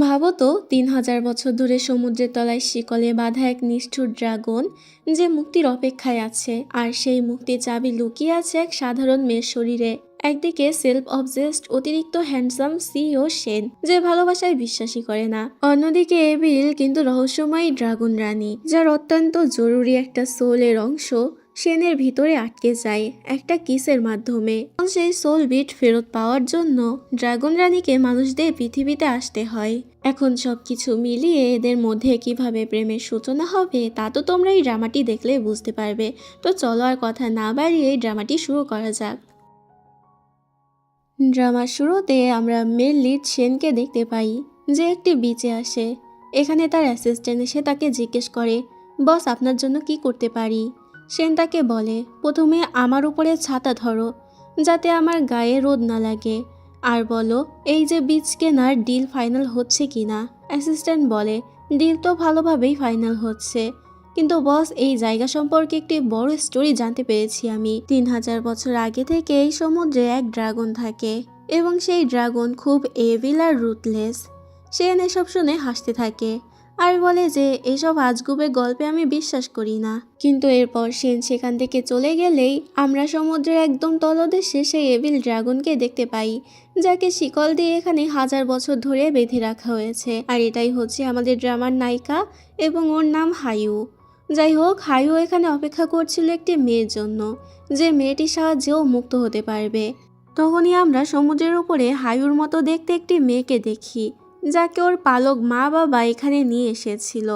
ভাবো তো ৩,০০০ বছর ধরে সমুদ্রের তলায় শিকলে বাঁধা এক নিষ্ঠুর ড্রাগন যে মুক্তির অপেক্ষায় আছে, আর সেই মুক্তির চাবি লুকিয়ে আছে এক সাধারণ মেয়ের শরীরে। একদিকে সেলফ অবজেসড অতিরিক্ত হ্যান্ডসাম সিইও সেন, যে ভালোবাসায় বিশ্বাসই করে না। অন্যদিকে এবিল কিন্তু রহস্যময়ী ড্রাগন রানী, যার অত্যন্ত জরুরি একটা সোলের অংশ সেনের ভিতরে আটকে যায় একটা কিসের মাধ্যমে। সেই সোল বিট ফেরত পাওয়ার জন্য ড্রাগন রানীকে মানুষদের পৃথিবীতে আসতে হয়। এখন সবকিছু মিলিয়ে এদের মধ্যে কিভাবে প্রেমের সূচনা হবে তা তো তোমরা এই ড্রামাটি দেখলে বুঝতে পারবে। তো চলো আর কথা না বাড়িয়ে এই ড্রামাটি শুরু করা যাক। ড্রামার শুরুতে আমরা মেল লিড সেনকে দেখতে পাই, যে একটি বিচে আসে। এখানে তার অ্যাসিস্ট্যান্ট এসে তাকে জিজ্ঞেস করে, বস আপনার জন্য কি করতে পারি। সেন তাকে বলে, প্রথমে আমার উপরে ছাতা ধরো যাতে আমার গায়ে রোদ না লাগে, আর বলো এই যে বীজ কেনার ডিল ফাইনাল হচ্ছে কিনা। অ্যাসিস্ট্যান্ট বলে, ডিল তো ভালোভাবেই ফাইনাল হচ্ছে, কিন্তু বস এই জায়গা সম্পর্কে একটি বড় স্টোরি জানতে পেরেছি আমি। ৩,০০০ বছর আগে থেকে এই সমুদ্রে এক ড্রাগন থাকে, এবং সেই ড্রাগন খুব এভিল আর রুথলেস। সেন এসব শুনে হাসতে থাকে আর বলে যে এসব আজগুবে গল্পে আমি বিশ্বাস করি না। কিন্তু এরপর সেন সেখান থেকে চলে গেলেই আমরা সমুদ্রের একদম তলদেশে সেই এভিল ড্রাগনকে দেখতে পাই, যাকে শিকল দিয়ে এখানে ১,০০০ বছর ধরে বেঁধে রাখা হয়েছে। আর এটাই হচ্ছে আমাদের ড্রামার নায়িকা, এবং ওর নাম হায়ু। যাই হোক, হায়ু এখানে অপেক্ষা করছিল একটি মেয়ের জন্য, যে মেয়েটির সাহায্যেও মুক্ত হতে পারবে। তখনই আমরা সমুদ্রের উপরে হায়ুর মতো দেখতে একটি মেয়েকে দেখি, যাকে ওর পালক মা বাবা এখানে নিয়ে এসেছিল।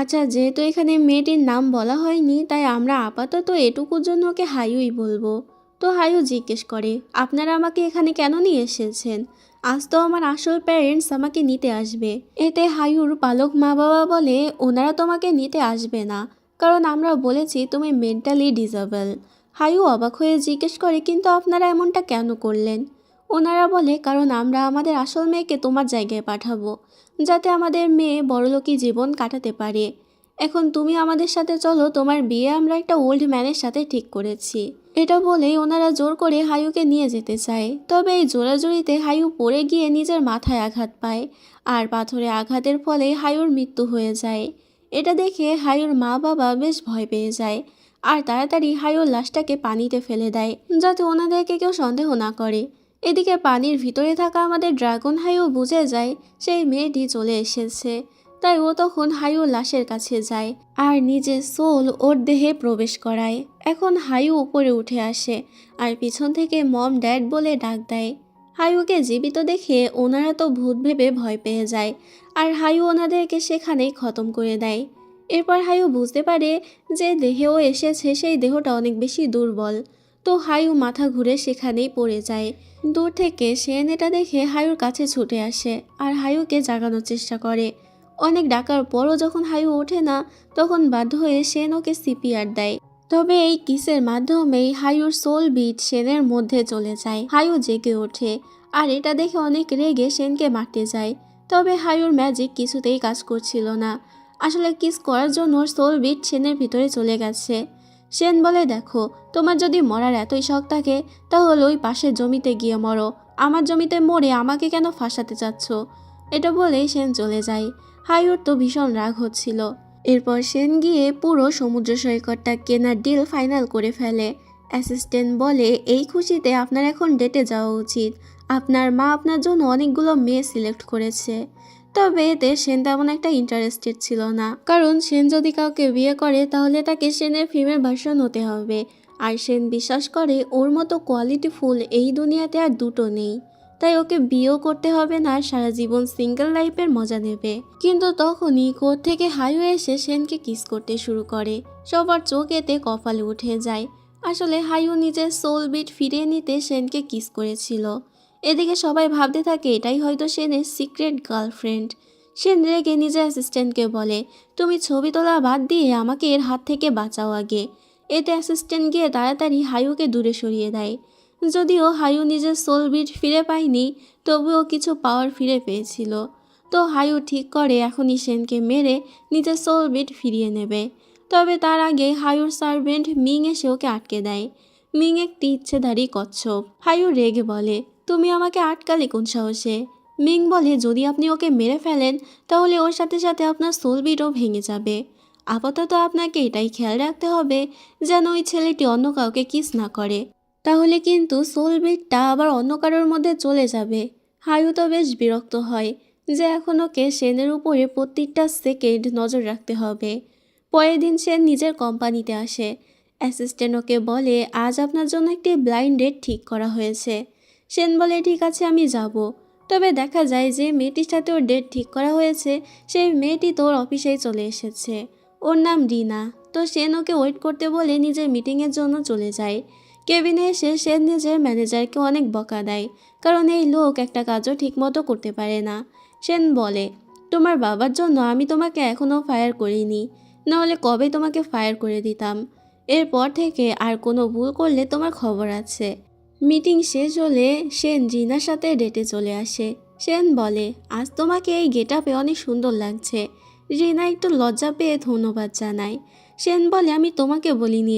আচ্ছা, যেহেতু এখানে মেয়েটির নাম বলা হয়নি, তাই আমরা আপাতত এটুকুর জন্য ওকে হায়ুই বলবো। তো হায়ু জিজ্ঞেস করে, আপনারা আমাকে এখানে কেন নিয়ে এসেছেন? আজ তো আমার আসল প্যারেন্টস আমাকে নিতে আসবে। এতে হায়ুর পালক মা বাবা বলে, ওনারা তোমাকে নিতে আসবে না, কারণ আমরা বলেছি তুমি মেন্টালি ডিসেবল। হায়ু অবাক হয়ে জিজ্ঞেস করে, কিন্তু আপনারা এমনটা কেন করলেন? ওনারা বলে, কারণ আমরা আমাদের আসল মেয়েকে তোমার জায়গায় পাঠাবো, যাতে আমাদের মেয়ে বড়লোকি জীবন কাটাতে পারে। এখন তুমি আমাদের সাথে চলো, তোমার বিয়ে আমরা একটা ওল্ড ম্যানের সাথে ঠিক করেছি। এটা বলেই ওনারা জোর করে হায়ুকে নিয়ে যেতে চায়। তবে এই জোরাজুরিতে হায়ু পড়ে গিয়ে নিজের মাথায় আঘাত পায়, আর পাথরে আঘাতের ফলে হায়ুর মৃত্যু হয়ে যায়। এটা দেখে হায়ুর মা বাবা বেশ ভয় পেয়ে যায়, আর তাড়াতাড়ি হায়ুর লাশটাকে পানিতে ফেলে দেয়, যাতে ওনাদেরকে কেউ সন্দেহ না করে। এদিকে পানির ভিতরে থাকা আমাদের ড্রাগন হায়ু বুঝে যায় সেই মেয়েটি চলে এসেছে, তাই ও তখন হায়ুর লাশের কাছে যায় আর নিজের সোল ওর দেহে প্রবেশ করায়। এখন হায়ু উপরে উঠে আসে আর পিছন থেকে মম ড্যাড বলে ডাক দেয়। হায়ুকে জীবিত দেখে ওনারা তো ভূত ভেবে ভয় পেয়ে যায়, আর হায়ু ওনাদেরকে সেখানেই খতম করে দেয়। এরপর হায়ু বুঝতে পারে যে দেহেও এসেছে সেই দেহটা অনেক বেশি দুর্বল, তো হায়ু মাথা ঘুরে সেখানেই পড়ে যায়। দূর থেকে সেন এটা দেখে হায়ুর কাছে ছুটে আসে আর হায়ুকে জাগানোর চেষ্টা করে। অনেক ডাকার পরও যখন হায়ু ওঠে না, তখন বাধ্য হয়ে সেন ওকে সিপিআর দেয়। তবে এই কিসের মাধ্যমেই হায়ুর সোল বিট সেনের মধ্যে চলে যায়। হায়ু জেগে ওঠে আর এটা দেখে অনেক রেগে সেনকে মারতে যায়। তবে হায়ুর ম্যাজিক কিছুতেই কাজ করছিল না। আসলে কিস করার জন্য সোল বিট সেনের ভিতরে চলে গেছে। সেন বলে, দেখো, তোমার যদি মরার এতই শখ থাকে তাহলে ওই পাশের জমিতে গিয়ে মরো, আমার জমিতে মরে আমাকে কেন ফাঁসাতে চাচ্ছ? এটা বলেই সেন চলে যায়। হায়ুর তো ভীষণ রাগ হচ্ছিল। এরপর সেন গিয়ে পুরো সমুদ্র সৈকতটা কেনার ডিল ফাইনাল করে ফেলে। অ্যাসিস্ট্যান্ট বলে, এই খুশিতে আপনার এখন ডেটে যাওয়া উচিত, আপনার মা আপনার জন্য অনেকগুলো মেয়ে সিলেক্ট করেছে। তবে এতে সেন তেমন একটা ইন্টারেস্টেড ছিল না, কারণ সেন যদি কাউকে বিয়ে করে তাহলে তাকে সেনের ফিমেল ভার্সন হতে হবে, আর সেন বিশ্বাস করে ওর মতো কোয়ালিটিফুল এই দুনিয়াতে আর দুটো নেই, তাই ওকে বিয়েও করতে হবে না, সারা জীবন সিঙ্গেল লাইফের মজা নেবে। কিন্তু তখনই কোথ থেকে হায়ু এসে সেনকে কিস করতে শুরু করে। সবার চোখ এতে কপালে উঠে যায়। আসলে হায়ু নিজের সোল বিট ফিরিয়ে নিতে সেনকে কিস করেছিল। এদিকে সবাই ভাবতে থাকে এটাই হয়তো সেনের সিক্রেট গার্লফ্রেন্ড। সেন রেগে নিজের অ্যাসিস্ট্যান্টকে বলে, তুমি ছবি তোলা বাদ দিয়ে আমাকে এর হাত থেকে বাঁচাও আগে। এতে অ্যাসিস্ট্যান্ট গিয়ে তাড়াতাড়ি হায়ুকে দূরে সরিয়ে দেয়। যদিও হায়ু নিজের সোল বিট ফিরে পায়নি, তবুও কিছু পাওয়ার ফিরে পেয়েছিল। তো হায়ু ঠিক করে এখনই সেনকে মেরে নিজের সোল বিট ফিরিয়ে নেবে। তবে তার আগে হায়ুর সার্ভেন্ট মিং এসে ওকে আটকে দেয়। মিং একটি ইচ্ছেধারী কচ্ছপ। হায়ু রেগে বলে, তুমি আমাকে আটকালে কোন সাহসে? মিং বলে যদি আপনি ওকে মেরে ফেলেন তাহলে ওর সাথে সাথে আপনার সোলবিটও ভেঙে যাবে। আপাতত আপনাকে এটাই খেয়াল রাখতে হবে যেন ওই ছেলেটি অন্য কাউকে কিস না করে, তাহলে কিন্তু সোলবিটটা আবার অন্য কারোর মধ্যে চলে যাবে। হায়ু তো বেশ বিরক্ত হয় যে এখন ওকে সেনের উপরে প্রত্যেকটা সেকেন্ড নজর রাখতে হবে। পরের দিন সেন নিজের কোম্পানিতে আসে। অ্যাসিস্ট্যান্ট ওকে বলে আজ আপনার জন্য একটি ব্লাইন্ড ডেট ঠিক করা হয়েছে। সেন বলে ঠিক আছে আমি যাব। তবে দেখা যায় যে মেয়েটির সাথে ওর ডেট ঠিক করা হয়েছে সেই মেয়েটি তো ওর অফিসেই চলে এসেছে। ওর নাম রিনা। তো সেন ওকে ওয়েট করতে বলে নিজের মিটিংয়ের জন্য চলে যায়। কেবিনে এসে সেন নিজের ম্যানেজারকে অনেক বকা দেয়, কারণ এই লোক একটা কাজও ঠিকমতো করতে পারে না। সেন বলে তোমার বাবার জন্য আমি তোমাকে এখনও ফায়ার করিনি, নাহলে কবে তোমাকে ফায়ার করে দিতাম। এরপর থেকে আর কোনো ভুল করলে তোমার খবর আছে। মিটিং শেষ হলে সেন রিনার সাথে ডেটে চলে আসে। সেন বলে আজ তোমাকে এই গেটআপে অনেক সুন্দর লাগছে। রিনা একটু লজ্জা পেয়ে ধন্যবাদ জানায়। সেন বলে আমি তোমাকে বলিনি,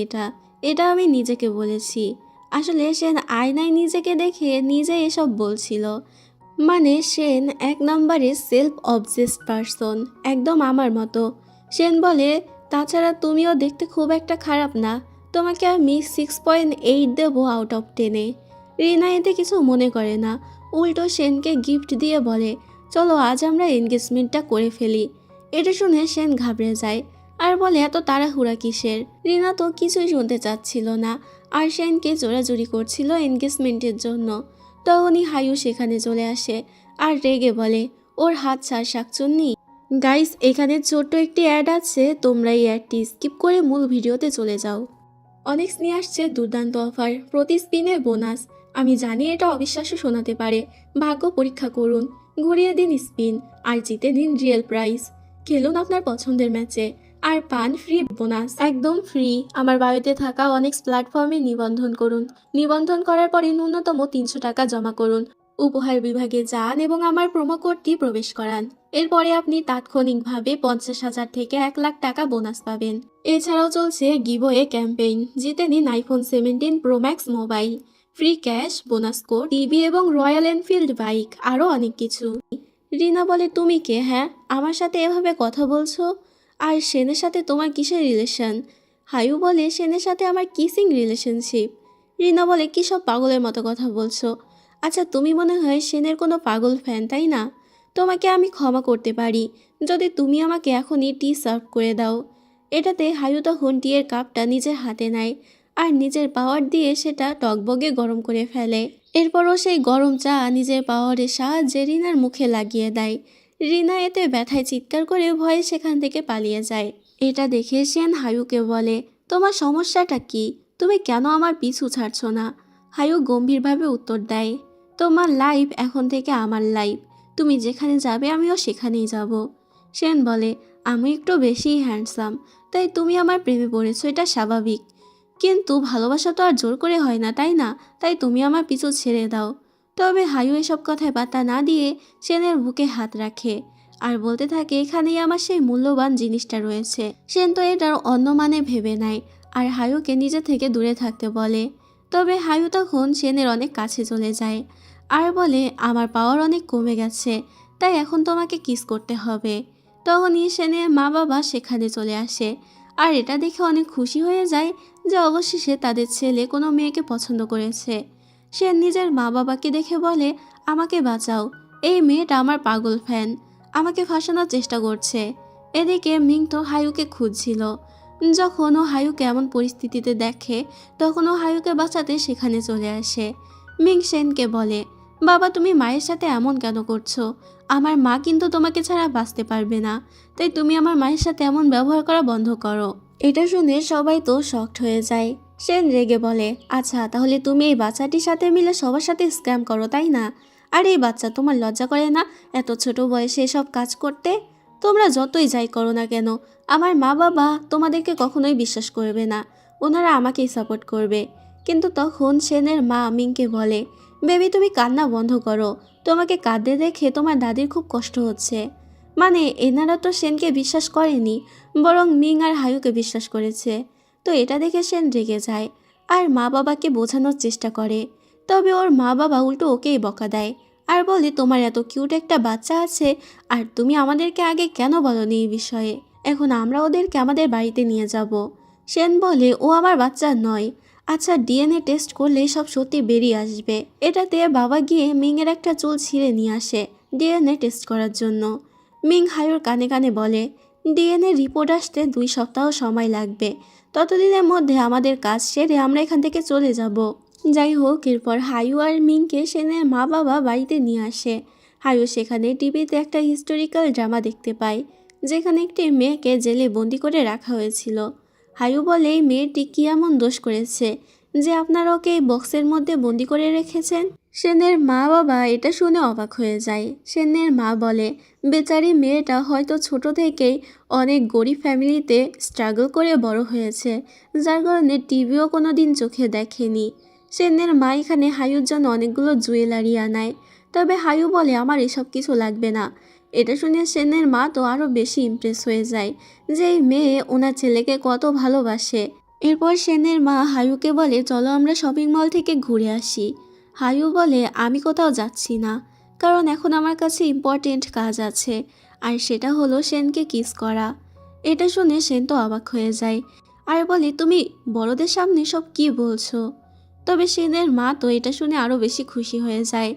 এটা আমি নিজেকে বলেছি। আসলে সেন আয়নায় নিজেকে দেখে নিজে এসব বলছিল। মানে সেন এক নম্বরে সেলফ অবজেসড পারসন, একদম আমার মতো। সেন বলে তাছাড়া তুমিও দেখতে খুব একটা খারাপ না, তোমাকে আমি 6.8 দেবো আউট অফ 10-এ। রিনা এতে কিছু মনে করে না, উল্টো সেনকে গিফট দিয়ে বলে চলো আজ আমরা এনগেজমেন্টটা করে ফেলি। এটা শুনে সেন ঘাবড়ে যায় আর বলে এত তাড়াহুড়া কিসের। রিনা তো কিছুই শুনতে চাচ্ছিল না আর সেনকে জোরাজুরি করছিল এনগেজমেন্টের জন্য। তখনই হায়ু সেখানে চলে আসে আর রেগে বলে ওর হাত ছাড় শাকচুন্নি। গাইস, এখানে ছোট্ট একটি অ্যাড আছে, তোমরা এই অ্যাডটি স্কিপ করে মূল ভিডিওতে চলে যাও। অনেক্স নিয়ে আসছে দুর্দান্ত অফার, প্রতি স্পিনে বোনাস। আমি জানি এটা অবিশ্বাস্য শোনাতে পারে, ভাগ্য পরীক্ষা করুন, ঘুরিয়ে দিন স্পিন আর জিতে দিন রিয়েল প্রাইজ। খেলুন আপনার পছন্দের ম্যাচে আর পান ফ্রি বোনাস, একদম ফ্রি। আমার বাড়িতে থাকা অনেক্স প্ল্যাটফর্মে নিবন্ধন করুন। নিবন্ধন করার পরে ন্যূনতম 300 টাকা জমা করুন, উপহার বিভাগে যান এবং আমার প্রোমো কোডটি প্রবেশ করান। এরপরে আপনি তাৎক্ষণিকভাবে 50,000 থেকে 1 লাখ টাকা বোনাস পাবেন। এছাড়াও চলছে গিভওয়ে ক্যাম্পেইন, জিতে নিন iPhone 17 pro max mobile, free cash, bonus code, TV এবং রয়্যাল এনফিল্ড বাইক, আরও অনেক কিছু। রিনা বলে তুমি কে? হ্যাঁ, আমার সাথে এভাবে কথা বলছো? আর সেনের সাথে তোমার কিসের রিলেশন? হায়ু বলে সেনের সাথে আমার কিসিং রিলেশনশিপ। রিনা বলে কী সব পাগলের মতো কথা বলছো? আচ্ছা তুমি মনে হয় সেনের কোনো পাগল ফ্যান, তাই না? তোমাকে আমি ক্ষমা করতে পারি যদি তুমি আমাকে এখনই টি সার্ভ করে দাও। এটাতে হায়ু তখন টিয়ের কাপটা নিজের হাতে নেয় আর নিজের পাওয়ার দিয়ে সেটা টকবগে গরম করে ফেলে। এরপরও সেই গরম চা নিজের পাওয়ারের সাহায্যে রিনার মুখে লাগিয়ে দেয়। রিনা এতে ব্যথায় চিৎকার করে ভয়ে সেখান থেকে পালিয়ে যায়। এটা দেখে সেন হায়ুকে বলে তোমার সমস্যাটা কি? তুমি কেন আমার পিছু ছাড়ছো না? হায়ু গম্ভীরভাবে উত্তর দেয় তোমার লাইফ এখন থেকে আমার লাইফ, তুমি যেখানে যাবে আমিও সেখানেই যাব। সেন বলে আমি একটু বেশিই হ্যান্ডসাম, তাই তুমি আমার প্রেমে পড়েছো, এটা স্বাভাবিক। কিন্তু ভালোবাসা তো আর জোর করে হয় না, তাই না? তাই তুমি আমার পিছু ছেড়ে দাও। তবে হায়ু এসব কথায় পাত্তা না দিয়ে সেনের বুকে হাত রাখে আর বলতে থাকে এখানেই আমার সেই মূল্যবান জিনিসটা রয়েছে। সেন তো এটার অন্য মানে ভেবে নেয় আর হায়ুকে নিজে থেকে দূরে থাকতে বলে। তবে হায়ু তখন সেনের অনেক কাছে চলে যায় আর বলে আমার পাওয়ার অনেক কমে গেছে, তাই এখন তোমাকে কিস করতে হবে। তখনই সেনের মা বাবা সেখানে চলে আসে আর এটা দেখে অনেক খুশি হয়ে যায় যে অবশেষে তাদের ছেলে কোনো মেয়েকে পছন্দ করেছে। সে নিজের মা বাবাকে দেখে বলে আমাকে বাঁচাও, এই মেয়েটা আমার পাগল ফ্যান, আমাকে ফাঁসানোর চেষ্টা করছে। এদিকে মিং তো হায়ুকে খুঁজছিল। যখন ও হায়ুকে এমন পরিস্থিতিতে দেখে তখন ও হায়ুকে বাঁচাতে সেখানে চলে আসে। মিং সেনকে বলে বাবা তুমি মায়ের সাথে এমন কেন করছো? আমার মা কিন্তু তোমাকে ছাড়া বাঁচতে পারবে না, তাই তুমি আমার মায়ের সাথে এমন ব্যবহার করা বন্ধ করো। এটা শুনে সবাই তো শকড হয়ে যায়। সেন রেগে বলে আচ্ছা তাহলে তুমি এই বাচ্চাটির সাথে মিলে সবার সাথে স্ক্যাম করো, তাই না? আর এই বাচ্চা তোমার লজ্জা করে না এত ছোট বয়সে এসব কাজ করতে? তোমরা যতই যাই করো না কেন আমার মা বাবা তোমাদেরকে কখনোই বিশ্বাস করবে না, ওনারা আমাকেই সাপোর্ট করবে। কিন্তু তখন সেনের মা মিংকে বলে বেবি তুমি কান্না বন্ধ করো, তোমাকে কাঁদতে দেখে তোমার দাদির খুব কষ্ট হচ্ছে। মানে এনারা তো সেনকে বিশ্বাস করেনি, বরং মিং আর হায়ুকে বিশ্বাস করেছে। তো এটা দেখে সেন রেগে যায় আর মা বাবাকে বোঝানোর চেষ্টা করে। তবে ওর মা বাবা উল্টো ওকেই বকা দেয় আর বলে তোমার এত কিউট একটা বাচ্চা আছে আর তুমি আমাদেরকে আগে কেন বলনি এই বিষয়ে। এখন আমরা ওদেরকে আমাদের বাড়িতে নিয়ে যাব। সেন বলে ও আমার বাচ্চা নয়। আচ্ছা ডিএনএ টেস্ট করলে সব সত্যি বেরিয়ে আসবে। এটাতে বাবা গিয়ে মিংয়ের একটা চুল ছিঁড়ে নিয়ে আসে ডিএনএ টেস্ট করার জন্য। মিং হায়ুর কানে কানে বলে ডিএনএ রিপোর্ট আসতে 2 সপ্তাহ সময় লাগবে, ততদিনের মধ্যে আমাদের কাজ সেরে আমরা এখান থেকে চলে যাব। যাই হোক এরপর হায়ু আর মিংকে সেনের মা বাবা বাড়িতে নিয়ে আসে। হায়ু সেখানে টিভিতে একটা হিস্টোরিক্যাল ড্রামা দেখতে পায় যেখানে একটি মেয়েকে জেলে বন্দি করে রাখা হয়েছিল। হায়ু বলে এই মেয়েটি কী এমন দোষ করেছে যে আপনারা ওকে এই বক্সের মধ্যে বন্দি করে রেখেছেন। সেনের মা বাবা এটা শুনে অবাক হয়ে যায়। সেনের মা বলে বেচারি মেয়েটা হয়তো ছোট থেকেই অনেক গরিব ফ্যামিলিতে স্ট্রাগল করে বড় হয়েছে, যার কারণে টিভিও কোনো দিন চোখে দেখেনি। সেনের মা এখানে হায়ুর জন্য অনেকগুলো জুয়েলারি আনায়, তবে হায়ু বলে আমার এসব কিছু লাগবে না। এটা শুনে সেনের মা তো আরও বেশি ইমপ্রেস হয়ে যায় যে এই মেয়ে ওনার ছেলেকে কত ভালোবাসে। এরপর সেনের মা হায়ুকে বলে চলো আমরা শপিং মল থেকে ঘুরে আসি। হায়ু বলে আমি কোথাও যাচ্ছি না, কারণ এখন আমার কাছে ইম্পর্টেন্ট কাজ আছে, আর সেটা হলো সেনকে কিস করা। এটা শুনে সেন তো অবাক হয়ে যায় আর বলে তুমি বড়দের সামনে সব কি বলছো। তবে সেনের মা তো এটা শুনে আরও বেশি খুশি হয়ে যায়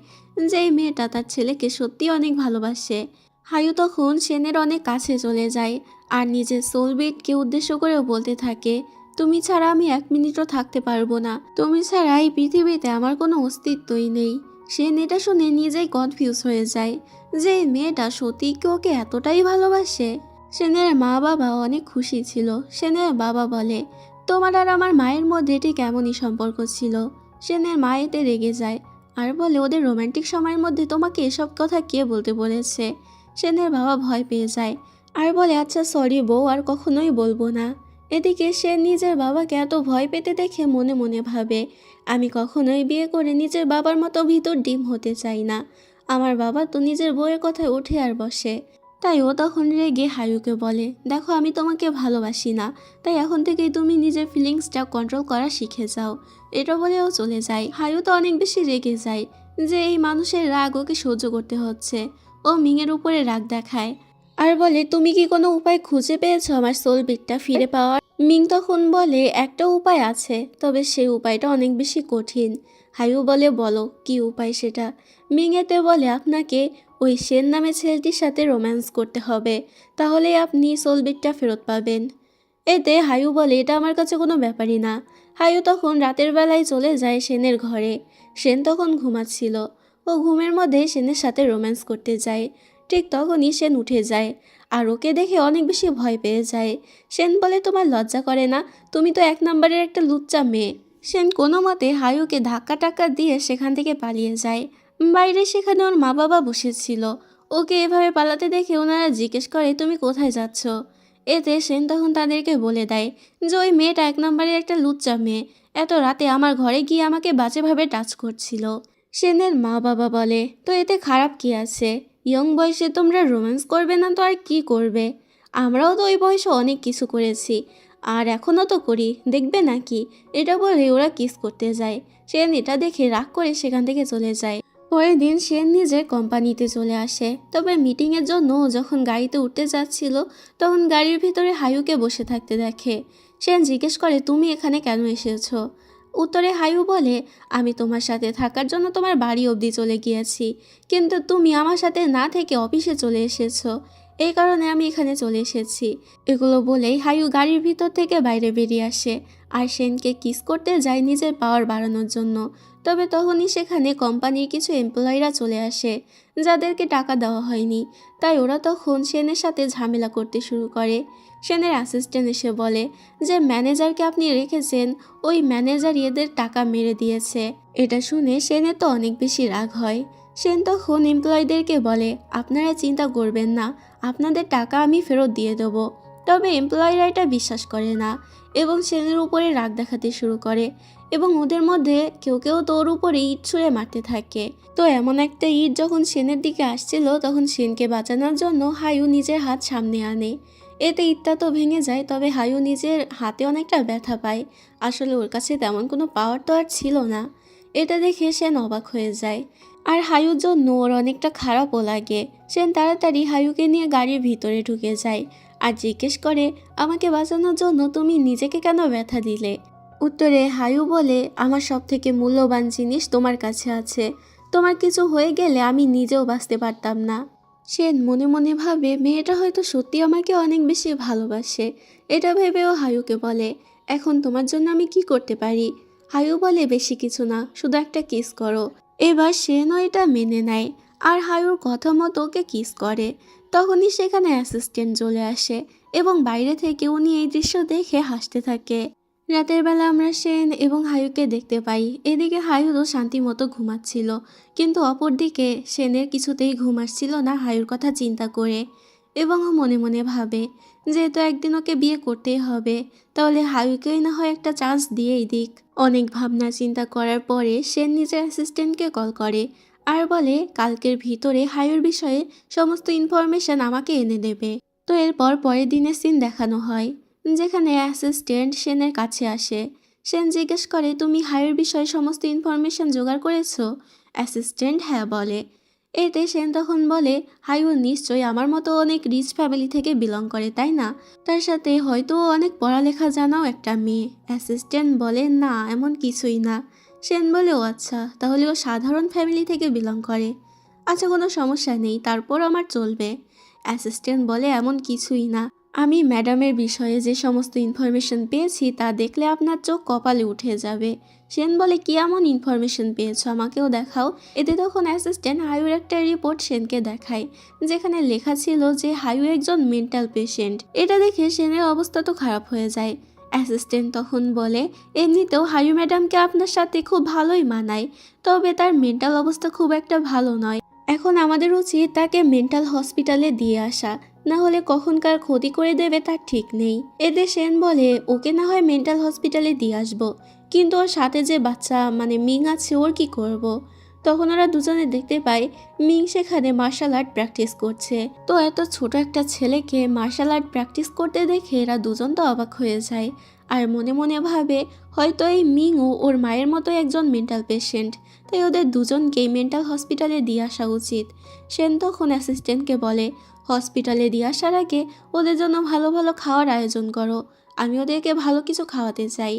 যে এই মেয়েটা তার ছেলেকে সত্যি অনেক ভালোবাসে। হায়ু তখন সেনের অনেক কাছে চলে যায় আর নিজের সোলমেটকে উদ্দেশ্য করেও বলতে থাকে তুমি ছাড়া আমি 1 মিনিটও থাকতে পারবো না, তুমি ছাড়া এই পৃথিবীতে আমার কোনো অস্তিত্বই নেই। সেন এটা শুনে নিজেই কনফিউজ হয়ে যায় যে এই মেয়েটা সত্যি কি ওকে এতটাই ভালোবাসে। সেনের মা বাবা অনেক খুশি ছিল। সেনের বাবা বলে তোমার আর আমার মায়ের মধ্যে ঠিক এমনই সম্পর্ক ছিল। সেনের মা এতে রেগে যায় আর বলে ওদের রোমান্টিক সময়ের মধ্যে তোমাকে এসব কথা কে বলতে বলেছে। সেনের বাবা ভয় পেয়ে যায় আর বলে আচ্ছা সরি বউ, আর কখনোই বলবো না। এদিকে সে নিজের বাবাকে এত ভয় পেতে দেখে মনে মনে ভাবে আমি কখনোই বিয়ে করে নিজের বাবার মতো ভিতর ডিম হতে চাই না। আমার বাবা তো নিজের বউয়ের কথায় ওঠে আর বসে। তাই ও তখন রেগে হায়ুকে বলে দেখো আমি তোমাকে ভালোবাসি না, তাই এখন থেকেই তুমি নিজের ফিলিংসটা কন্ট্রোল করা শিখে যাও। এটা বলেও চলে যায়। হায়ু তো অনেক বেশি রেগে যায় যে এই মানুষের রাগ ওকে সহ্য করতে হচ্ছে। ও মিংয়ের উপরে রাগ দেখায় আর বলে তুমি কি কোনো উপায় খুঁজে পেয়েছো আমার সোলবিটটা ফিরে পাওয়ার। মিং তখন বলে একটা উপায় আছে, তবে সেই উপায়টা অনেক বেশি কঠিন। হায়ু বলে বলো কি উপায় সেটা। মিং এতে বলে আপনাকে ওই সেন নামে ছেলেটির সাথে রোম্যান্স করতে হবে, তাহলে আপনি সোলবিটটা ফেরত পাবেন। এতে হায়ু বলে এটা আমার কাছে কোনো ব্যাপারই না। হায়ু তখন রাতের বেলায় চলে যায় সেনের ঘরে। সেন তখন ঘুমাচ্ছিল। ও ঘুমের মধ্যে সেনের সাথে রোম্যান্স করতে যায়। ঠিক তখনই সেন উঠে যায় আর ওকে দেখে অনেক বেশি ভয় পেয়ে যায়। সেন বলে তোমার লজ্জা করে না, তুমি তো 1 নম্বরের একটা লুচ্চা মেয়ে। সেন কোনো মতে হায়ুকে ধাক্কা টাক্কা দিয়ে সেখান থেকে পালিয়ে যায়। বাইরে সেখানে ওর মা বাবা বসেছিল। ওকে এভাবে পালাতে দেখে ওনারা জিজ্ঞেস করে তুমি কোথায় যাচ্ছ। এতে সেন তখন তাদেরকে বলে দেয় যে ওই মেয়েটা 1 নম্বরের একটা লুচ্চা মেয়ে, এত রাতে আমার ঘরে গিয়ে আমাকে বাজেভাবে টাচ করছিল। সেনের মা বাবা বলে তো এতে খারাপ কি আছে, ইয়ং বয়সে তোমরা রোম্যান্স করবে না তো আর কি করবে, আমরাও তো ওই বয়সে অনেক কিছু করেছি আর এখনও তো করি, দেখবে নাকি। এটা বলে ওরা কিস করতে যায়। সেন এটা দেখে রাগ করে সেখান থেকে চলে যায়। পরের দিন সেন নিজের কোম্পানিতে চলে আসে। তবে মিটিংয়ের জন্য ও যখন গাড়িতে উঠতে যাচ্ছিল তখন গাড়ির ভিতরে হায়ুকে বসে থাকতে দেখে। সেন জিজ্ঞেস করে তুমি এখানে কেন এসেছো। উত্তরে হায়ু বলে আমি তোমার সাথে থাকার জন্য তোমার বাড়ি অবধি চলে গিয়েছি, কিন্তু তুমি আমার সাথে না থেকে অফিসে চলে এসেছো, এই কারণে আমি এখানে চলে এসেছি। এগুলো বলেই হায়ু গাড়ির ভিতর থেকে বাইরে বেরিয়ে আসে আর সেনকে কিস করতে যায় নিজের পাওয়ার বাড়ানোর জন্য। তবে তখনই সেখানে কোম্পানির কিছু এমপ্লয়িরা চলে আসে যাদেরকে টাকা দেওয়া হয়নি, তাই ওরা তখন সেনের সাথে ঝামেলা করতে শুরু করে। সেনের অ্যাসিস্ট্যান্ট এসে বলে যে ম্যানেজারকে আপনি রেখেছেন, ওই ম্যানেজার এদের টাকা মেরে দিয়েছে। এটা শুনে সেনের তো অনেক বেশি রাগ হয়। সেন তখন এমপ্লয়ীদেরকে বলে আপনারা চিন্তা করবেন না, আপনাদের টাকা আমি ফেরত দিয়ে দেবো। তবে এমপ্লয়িরা এটা বিশ্বাস করে না এবং সেনের উপরে রাগ দেখাতে শুরু করে এবং ওদের মধ্যে কেউ কেউ তো ওর উপরে ইট ছুঁড়ে মারতে থাকে। তো এমন একটা ইট যখন সেনের দিকে আসছিল তখন সেনকে বাঁচানোর জন্য হায়ু নিজের হাত সামনে আনে। এতে ইটটা তো ভেঙে যায়, তবে হায়ু নিজের হাতে অনেকটা ব্যথা পায়। আসলে ওর কাছে তেমন কোনো পাওয়ার তো আর ছিল না। এটা দেখে সেন অবাক হয়ে যায় আর হায়ুর জন্য ওর অনেকটা খারাপও লাগে। সেন তাড়াতাড়ি হায়ুকে নিয়ে গাড়ির ভিতরে ঢুকে যায় আর জিজ্ঞেস করে, আমাকে বাঁচানোর জন্য তুমি নিজেকে কেন ব্যথা দিলে? উত্তরে হায়ু বলে, আমার সব থেকে মূল্যবান জিনিস তোমার কাছে আছে, তোমার কিছু হয়ে গেলে আমি নিজেও বাঁচতে পারতাম না। সেন মনে মনে ভাবে মেয়েটা হয়তো সত্যি আমাকে অনেক বেশি ভালোবাসে। এটা ভেবেও হায়ুকে বলে, এখন তোমার জন্য আমি কি করতে পারি? হায়ু বলে, বেশি কিছু না, শুধু একটা কিস করো। এবার সেনও এটা মেনে নেয় আর হায়ুর কথা মতো ওকে কিস করে। তখনই সেখানে অ্যাসিস্ট্যান্ট চলে আসে এবং বাইরে থেকে উনি এই দৃশ্য দেখে হাসতে থাকে। রাতের বেলা আমরা সেন এবং হায়ুকে দেখতে পাই। এদিকে হায়ুরও শান্তি মতো ঘুমাচ্ছিল, কিন্তু অপরদিকে সেনের কিছুতেই ঘুম আসছিল না হায়ুর কথা চিন্তা করে। এবং ও মনে মনে ভাবে, যেহেতু একদিন ওকে বিয়ে করতেই হবে, তাহলে হায়ুকেই না হয় একটা চান্স দিয়েই দিক। অনেক ভাবনা চিন্তা করার পরে সেন নিজের অ্যাসিস্ট্যান্টকে কল করে আর বলে, কালকের ভিতরে হায়ুর বিষয়ে সমস্ত ইনফরমেশন আমাকে এনে দেবে। তো এরপর পরের দিনের সিন দেখানো হয়, যেখানে অ্যাসিস্ট্যান্ট সেনের কাছে আসে। সেন জিজ্ঞেস করে, তুমি হায়ুর বিষয়ে সমস্ত ইনফরমেশন জোগাড় করেছো? অ্যাসিস্ট্যান্ট হ্যাঁ বলে। এতে সেন তখন বলে, হায়ু নিশ্চয়ই আমার মতো অনেক রিচ ফ্যামিলি থেকে বিলং করে, তাই না? তার সাথে হয়তো অনেক পড়ালেখা জানাও একটা মেয়ে। অ্যাসিস্ট্যান্ট বলে, না এমন কিছুই না। সেন বলে, ও আচ্ছা, তাহলে ও সাধারণ ফ্যামিলি থেকে বিলং করে। আচ্ছা, কোনো সমস্যা নেই, তারপর আমার চলবে। অ্যাসিস্ট্যান্ট বলে, এমন কিছুই না, আমি ম্যাডামের বিষয়ে যে সমস্ত ইনফরমেশন পেয়েছি তা দেখলে আপনার চোখ কপালে উঠে যাবে। সেন বলে, কি এমন ইনফরমেশন পেয়েছো, আমাকেও দেখাও। এতে তখন অ্যাসিস্ট্যান্ট হায়ুর একটা রিপোর্ট সেনকে দেখায়, যেখানে লেখা ছিল যে হায়ু একজন মেন্টাল পেশেন্ট। এটা দেখে সেনের অবস্থা তো খারাপ হয়ে যায়। অ্যাসিস্ট্যান্ট তখন বলে, এমনিতেও হায়ু ম্যাডামকে আপনার সাথে খুব ভালোই মানায়, তবে তার মেন্টাল অবস্থা খুব একটা ভালো নয়। এখন আমাদের উচিত তাকে মেন্টাল হসপিটালে দিয়ে আসা, না হলে কখনকার ক্ষতি করে দেবে তার ঠিক নেই। এতে সেন বলে, ওকে না হয় মেন্টাল হসপিটালে দিয়ে আসবো, কিন্তু ওর সাথে যে বাচ্চা মানে মিং আছে ওর কি করব। তখন ওরা দুজনে দেখতে পায় মিং সেখানে মার্শাল আর্ট প্র্যাকটিস করছে। তো এত ছোট একটা ছেলেকে মার্শাল আর্ট প্র্যাকটিস করতে দেখে এরা দুজন তো অবাক হয়ে যায় আর মনে মনে ভাবে, হয়তো এই মিংও ওর মায়ের মতো একজন মেন্টাল পেশেন্ট, তাই ওদের দুজনকেই মেন্টাল হসপিটালে দিয়ে আসা উচিত। সেন তখন অ্যাসিস্ট্যান্টকে বলে, হসপিটালে দিয়ে আসার আগে ওদের জন্য ভালো ভালো খাওয়ার আয়োজন করো, আমি ওদেরকে ভালো কিছু খাওয়াতে চাই।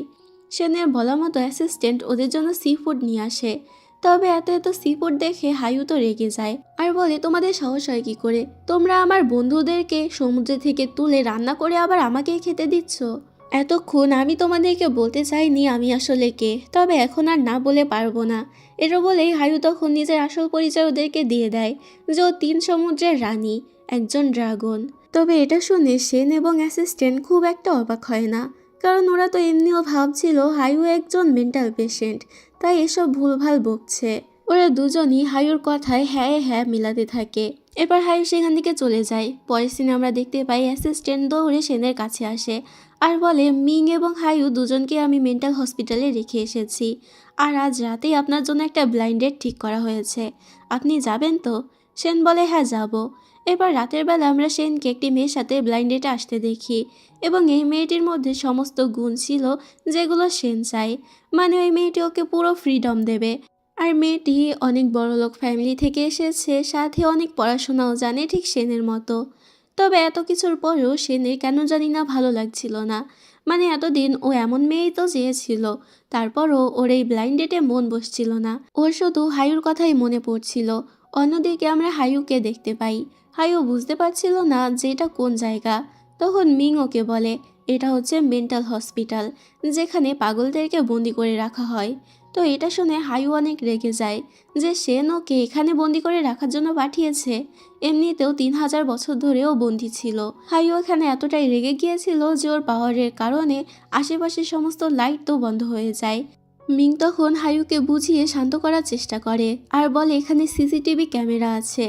সেনের বলা মতো অ্যাসিস্ট্যান্ট ওদের জন্য সি ফুড নিয়ে আসে। তবে এত এত সি ফুড দেখে হায়ু তো রেগে যায় আর বলে, তোমাদের সাহস হয় কি করে, তোমরা আমার বন্ধুদেরকে সমুদ্র থেকে তুলে রান্না করে আবার আমাকেই খেতে দিচ্ছ? এতক্ষণ আমি তোমাদেরকে বলতে চাইনি আমি আসলে কে, তবে এখন আর না বলে পারবো না। এটা বলেই হায়ু তখন নিজের আসল পরিচয় ওদেরকে দিয়ে দেয়, যে ও 3 সমুদ্রের রানী, একজন ড্রাগন। তবে এটা শুনে সেন এবং অ্যাসিস্ট্যান্ট খুব একটা অবাক হয় না, কারণ ওরা তো এমনিও ভাবছিল হায়ু একজন মেন্টাল পেশেন্ট, তাই এসব ভুলভাল বকছে। ওরা দুজনই হায়ুর কথায় হ্যাঁ হ্যাঁ মিলাতে থাকে। এবার হায়ু সেখান থেকে চলে যায়। পরের সিনে আমরা দেখতে পাই অ্যাসিস্ট্যান্ট দৌড়ে সেনের কাছে আসে আর বলে, মিং এবং হায়ু দুজনকে আমি মেন্টাল হসপিটালে রেখে এসেছি, আর আজ রাতেই আপনার জন্য একটা ব্লাইন্ড ডেট ঠিক করা হয়েছে, আপনি যাবেন তো? সেন বলে, হ্যাঁ যাব। এবার রাতের বেলা আমরা সেনকে একটি মেয়ের সাথে ব্লাইন্ড ডেটে আসতে দেখি এবং এই মেয়েটির মধ্যে সমস্ত গুণ ছিল যেগুলো সেন চায়, মানে ওই মেয়েটি ওকে পুরো ফ্রিডম দেবে। আর মেয়েটি অনেক বড়লোক ফ্যামিলি থেকে এসেছে, সাথে অনেক পড়াশোনাও জানে ঠিক সেনের মতো। তবে এত কিছুর পরেও সেনের কেন জানি না ভালো লাগছিল না, মানে এতদিন ও এমন মেয়েই তো চেয়েছিল, তারপরও ওর এই ব্লাইন্ড ডেটে মন বসছিল না, ওর শুধু হায়ুর কথাই মনে পড়ছিল। অন্যদিকে আমরা হায়ুকে দেখতে পাই, হায়ু বুঝতে পারছিল না যে এটা কোন জায়গা। তখন মিং ওকে বলে, এটা হচ্ছে মেন্টাল হসপিটাল, যেখানে পাগলদেরকে বন্দি করে রাখা হয়। তো এটা শুনে হায়ু অনেক রেগে যায় যে সেন ওকে এখানে বন্দি করে রাখার জন্য পাঠিয়েছে, এমনিতেও 3000 বছর ধরেও বন্দি ছিল। হায়ু এখানে এতটাই রেগে গিয়েছিল যে ওর পাওয়ারের কারণে আশেপাশের সমস্ত লাইট তো বন্ধ হয়ে যায়। মিং তখন হায়ুকে বুঝিয়ে শান্ত করার চেষ্টা করে আর বলে, এখানে সিসিটিভি ক্যামেরা আছে,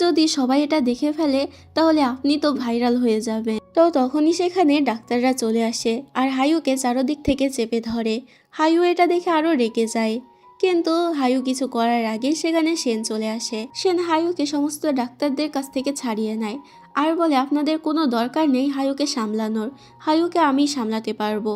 যদি সবাই এটা দেখে ফেলে তাহলে আপনি তো ভাইরাল হয়ে যাবেন। তো তখনই সেখানে ডাক্তাররা চলে আসে আর হায়ুকে চারদিক থেকে চেপে ধরে। হায়ু এটা দেখে আরো রেগে যায়, কিন্তু হায়ু কিছু করার আগে সেখানে সেন চলে আসে। সেন হায়ুকে সমস্ত ডাক্তারদের কাছ থেকে ছাড়িয়ে নেয় আর বলে, আপনাদের কোনো দরকার নেই হায়ুকে সামলানোর, হায়ুকে আমি সামলাতে পারবো।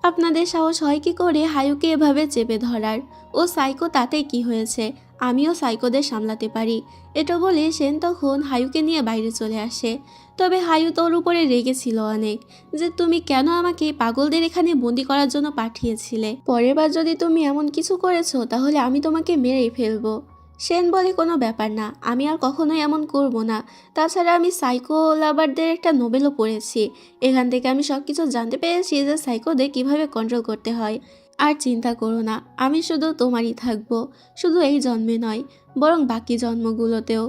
আপনাদের সাহস হয় কি করে হায়ুকে এভাবে চেপে ধরার? ও সাইকো, তাতে কি হয়েছে? আমিও সাইকোদের সামলাতে পারি। এটা বলে সেন তখন হায়ুকে নিয়ে বাইরে চলে আসে। তবে হায়ু তোর উপরে রেগেছিল অনেক, যে তুমি কেন আমাকে পাগলদের এখানে বন্দি করার জন্য পাঠিয়েছিলে। পরের বার যদি তুমি এমন কিছু করেছো তাহলে আমি তোমাকে মেরেই ফেলবো। সেন বলে, কোনো ব্যাপার না, আমি আর কখনোই এমন করব না। তাছাড়া আমি সাইকো লাভারদের একটা নোবেলও পড়েছি। এখান থেকে আমি সব কিছু জানতে পেরেছি যে সাইকোদের কিভাবে কন্ট্রোল করতে হয়। আর চিন্তা করো না, আমি শুধু তোমারই থাকবো। শুধু এই জন্মে নয়, বরং বাকি জন্মগুলোতেও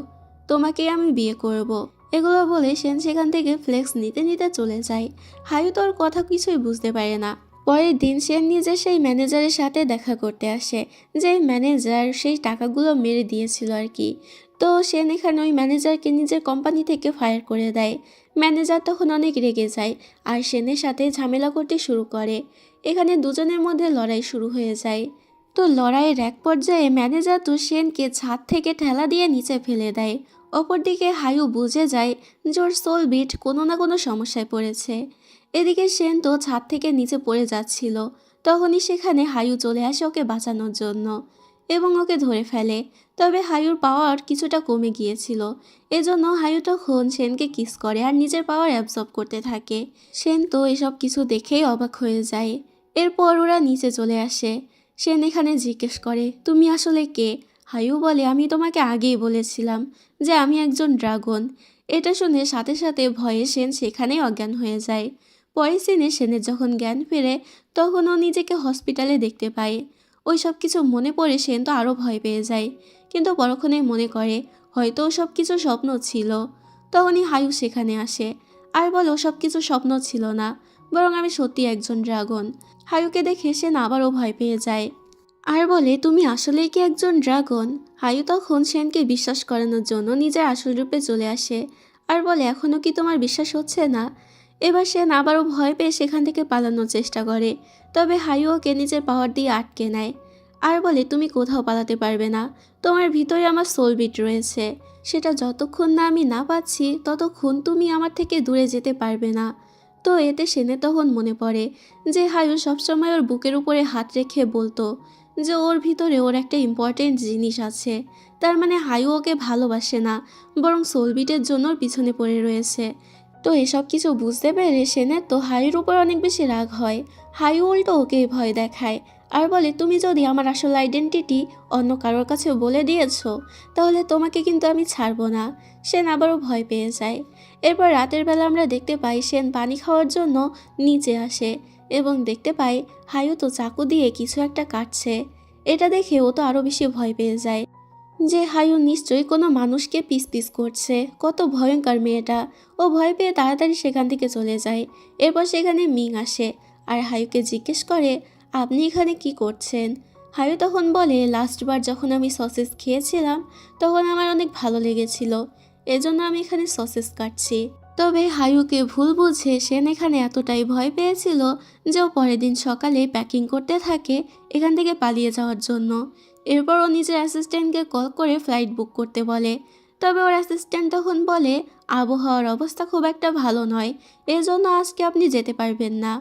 তোমাকেই আমি বিয়ে করব। এগুলো বলে সেন সেখান থেকে ফ্লেক্স নিতে নিতে চলে যায়। হায়ু তোর কথা কিছুই বুঝতে পারে না। পরের দিন সেন নিজে সেই ম্যানেজারের সাথে দেখা করতে আসে, যে ম্যানেজার সেই টাকাগুলো মেরে দিয়েছিল আর কি। তো সেন এখানে ওই ম্যানেজারকে নিজের কোম্পানি থেকে ফায়ার করে দেয়। ম্যানেজার তখন অনেক রেগে যায় আর সেনের সাথে ঝামেলা করতে শুরু করে। এখানে দুজনের মধ্যে লড়াই শুরু হয়ে যায়। তো লড়াইয়ের এক পর্যায়ে ম্যানেজার তো সেনকে ছাদ থেকে ঠেলা দিয়ে নিচে ফেলে দেয়। অপরদিকে হায়ু বুঝে যায় যে ওর সোলবিট কোনো না কোনো সমস্যায় পড়েছে। এদিকে সেন তো ছাদ থেকে নিচে পড়ে যাচ্ছিল। তখনই সেখানে হায়ু চলে আসে ওকে বাঁচানোর জন্য এবং ওকে ধরে ফেলে। তবে হায়ুর পাওয়ার কিছুটা কমে গিয়েছিল। এজন্য হায়ু তখন সেনকে কিস করে আর নিজের পাওয়ার অ্যাবজর্ব করতে থাকে। সেন তো এসব কিছু দেখেই অবাক হয়ে যায়। এরপর ওরা নিচে চলে আসে। সেন এখানে জিজ্ঞেস করে, তুমি আসলে কে? হায়ু বলে, আমি তোমাকে আগেই বলেছিলাম যে আমি একজন ড্রাগন। এটা শুনে সাথে সাথে ভয়ে সেন সেখানেই অজ্ঞান হয়ে যায়। পরে সিনে সেনের যখন জ্ঞান ফেরে তখন ও নিজেকে হসপিটালে দেখতে পায়। ওই সব কিছু মনে পড়ে সেন তো আরও ভয় পেয়ে যায়, কিন্তু পরক্ষণেই মনে করে হয়তো সব কিছু স্বপ্ন ছিল। তখনই হায়ু সেখানে আসে আর বলে সব কিছু স্বপ্ন ছিল না, বরং আমি সত্যি একজন ড্রাগন। হায়ুকে দেখে সেন আবারও ভয় পেয়ে যায় আর বলে, তুমি আসলেই কি একজন ড্রাগন? হায়ু তখন সেনকে বিশ্বাস করানোর জন্য নিজের আসল রূপে চলে আসে আর বলে, এখনও কি তোমার বিশ্বাস হচ্ছে না? এবার সেন আবারও ভয় পেয়ে সেখান থেকে পালানোর চেষ্টা করে। তবে হায়ু ওকে নিজের পাওয়ার দিয়ে আটকে নেয় আর বলে, তুমি কোথাও পালাতে পারবে না। তোমার ভিতরে আমার সোলবিট রয়েছে, সেটা যতক্ষণ না আমি না পাচ্ছি ততক্ষণ তুমি আমার থেকে দূরে যেতে পারবে না। তো এতে সেনের তখন মনে পড়ে যে হায়ু সবসময় ওর বুকের উপরে হাত রেখে বলতো যে ওর ভিতরে ওর একটা ইম্পর্টেন্ট জিনিস আছে। তার মানে হায়ু ওকে ভালোবাসে না, বরং সোলবিটের জন্য ওর পিছনে পড়ে রয়েছে। তো এসব কিছু বুঝতে পেরে সেনের তো হায়ুর উপর অনেক বেশি রাগ হয়। হায়ু উল্টো ওকে ভয় দেখায় আর বলে, তুমি যদি আমার আসল আইডেন্টিটি অন্য কারোর কাছে বলে দিয়েছো তাহলে তোমাকে কিন্তু আমি ছাড়বো না। সেন আবারও ভয় পেয়ে যায়। এরপর রাতের বেলা আমরা দেখতে পাই সেন পানি খাওয়ার জন্য নিচে আসে এবং দেখতে পাই হায়ু তো চাকু দিয়ে কিছু একটা কাটছে। এটা দেখে ও তো আরও বেশি ভয় পেয়ে যায় যে হায়ু নিশ্চয়ই কোনো মানুষকে পিস পিস করছে। কত ভয়ঙ্কর মেয়েটা! ও ভয় পেয়ে তাড়াতাড়ি সেখান থেকে চলে যায়। এরপর সেখানে মিং আসে আর হায়ুকে জিজ্ঞেস করে, আপনি এখানে কি করছেন? হায়ু তখন বলে, লাস্টবার যখন আমি সসেস খেয়েছিলাম তখন আমার অনেক ভালো লেগেছিল, এজন্য আমি এখানে সসেস কাটছি। তবে হায়ুকে ভুল বুঝে সেন এখানে এতটাই ভয় পেয়েছিল যে ও পরের দিন সকালে প্যাকিং করতে থাকে এখান থেকে পালিয়ে যাওয়ার জন্য। এরপর ও নিজের অ্যাসিস্ট্যান্টকে কল করে ফ্লাইট বুক করতে বলে। তবে ওর অ্যাসিস্ট্যান্ট তখন বলে, আবহাওয়ার অবস্থা খুব একটা ভালো নয়, এজন্য আজকে আপনি যেতে পারবেন না।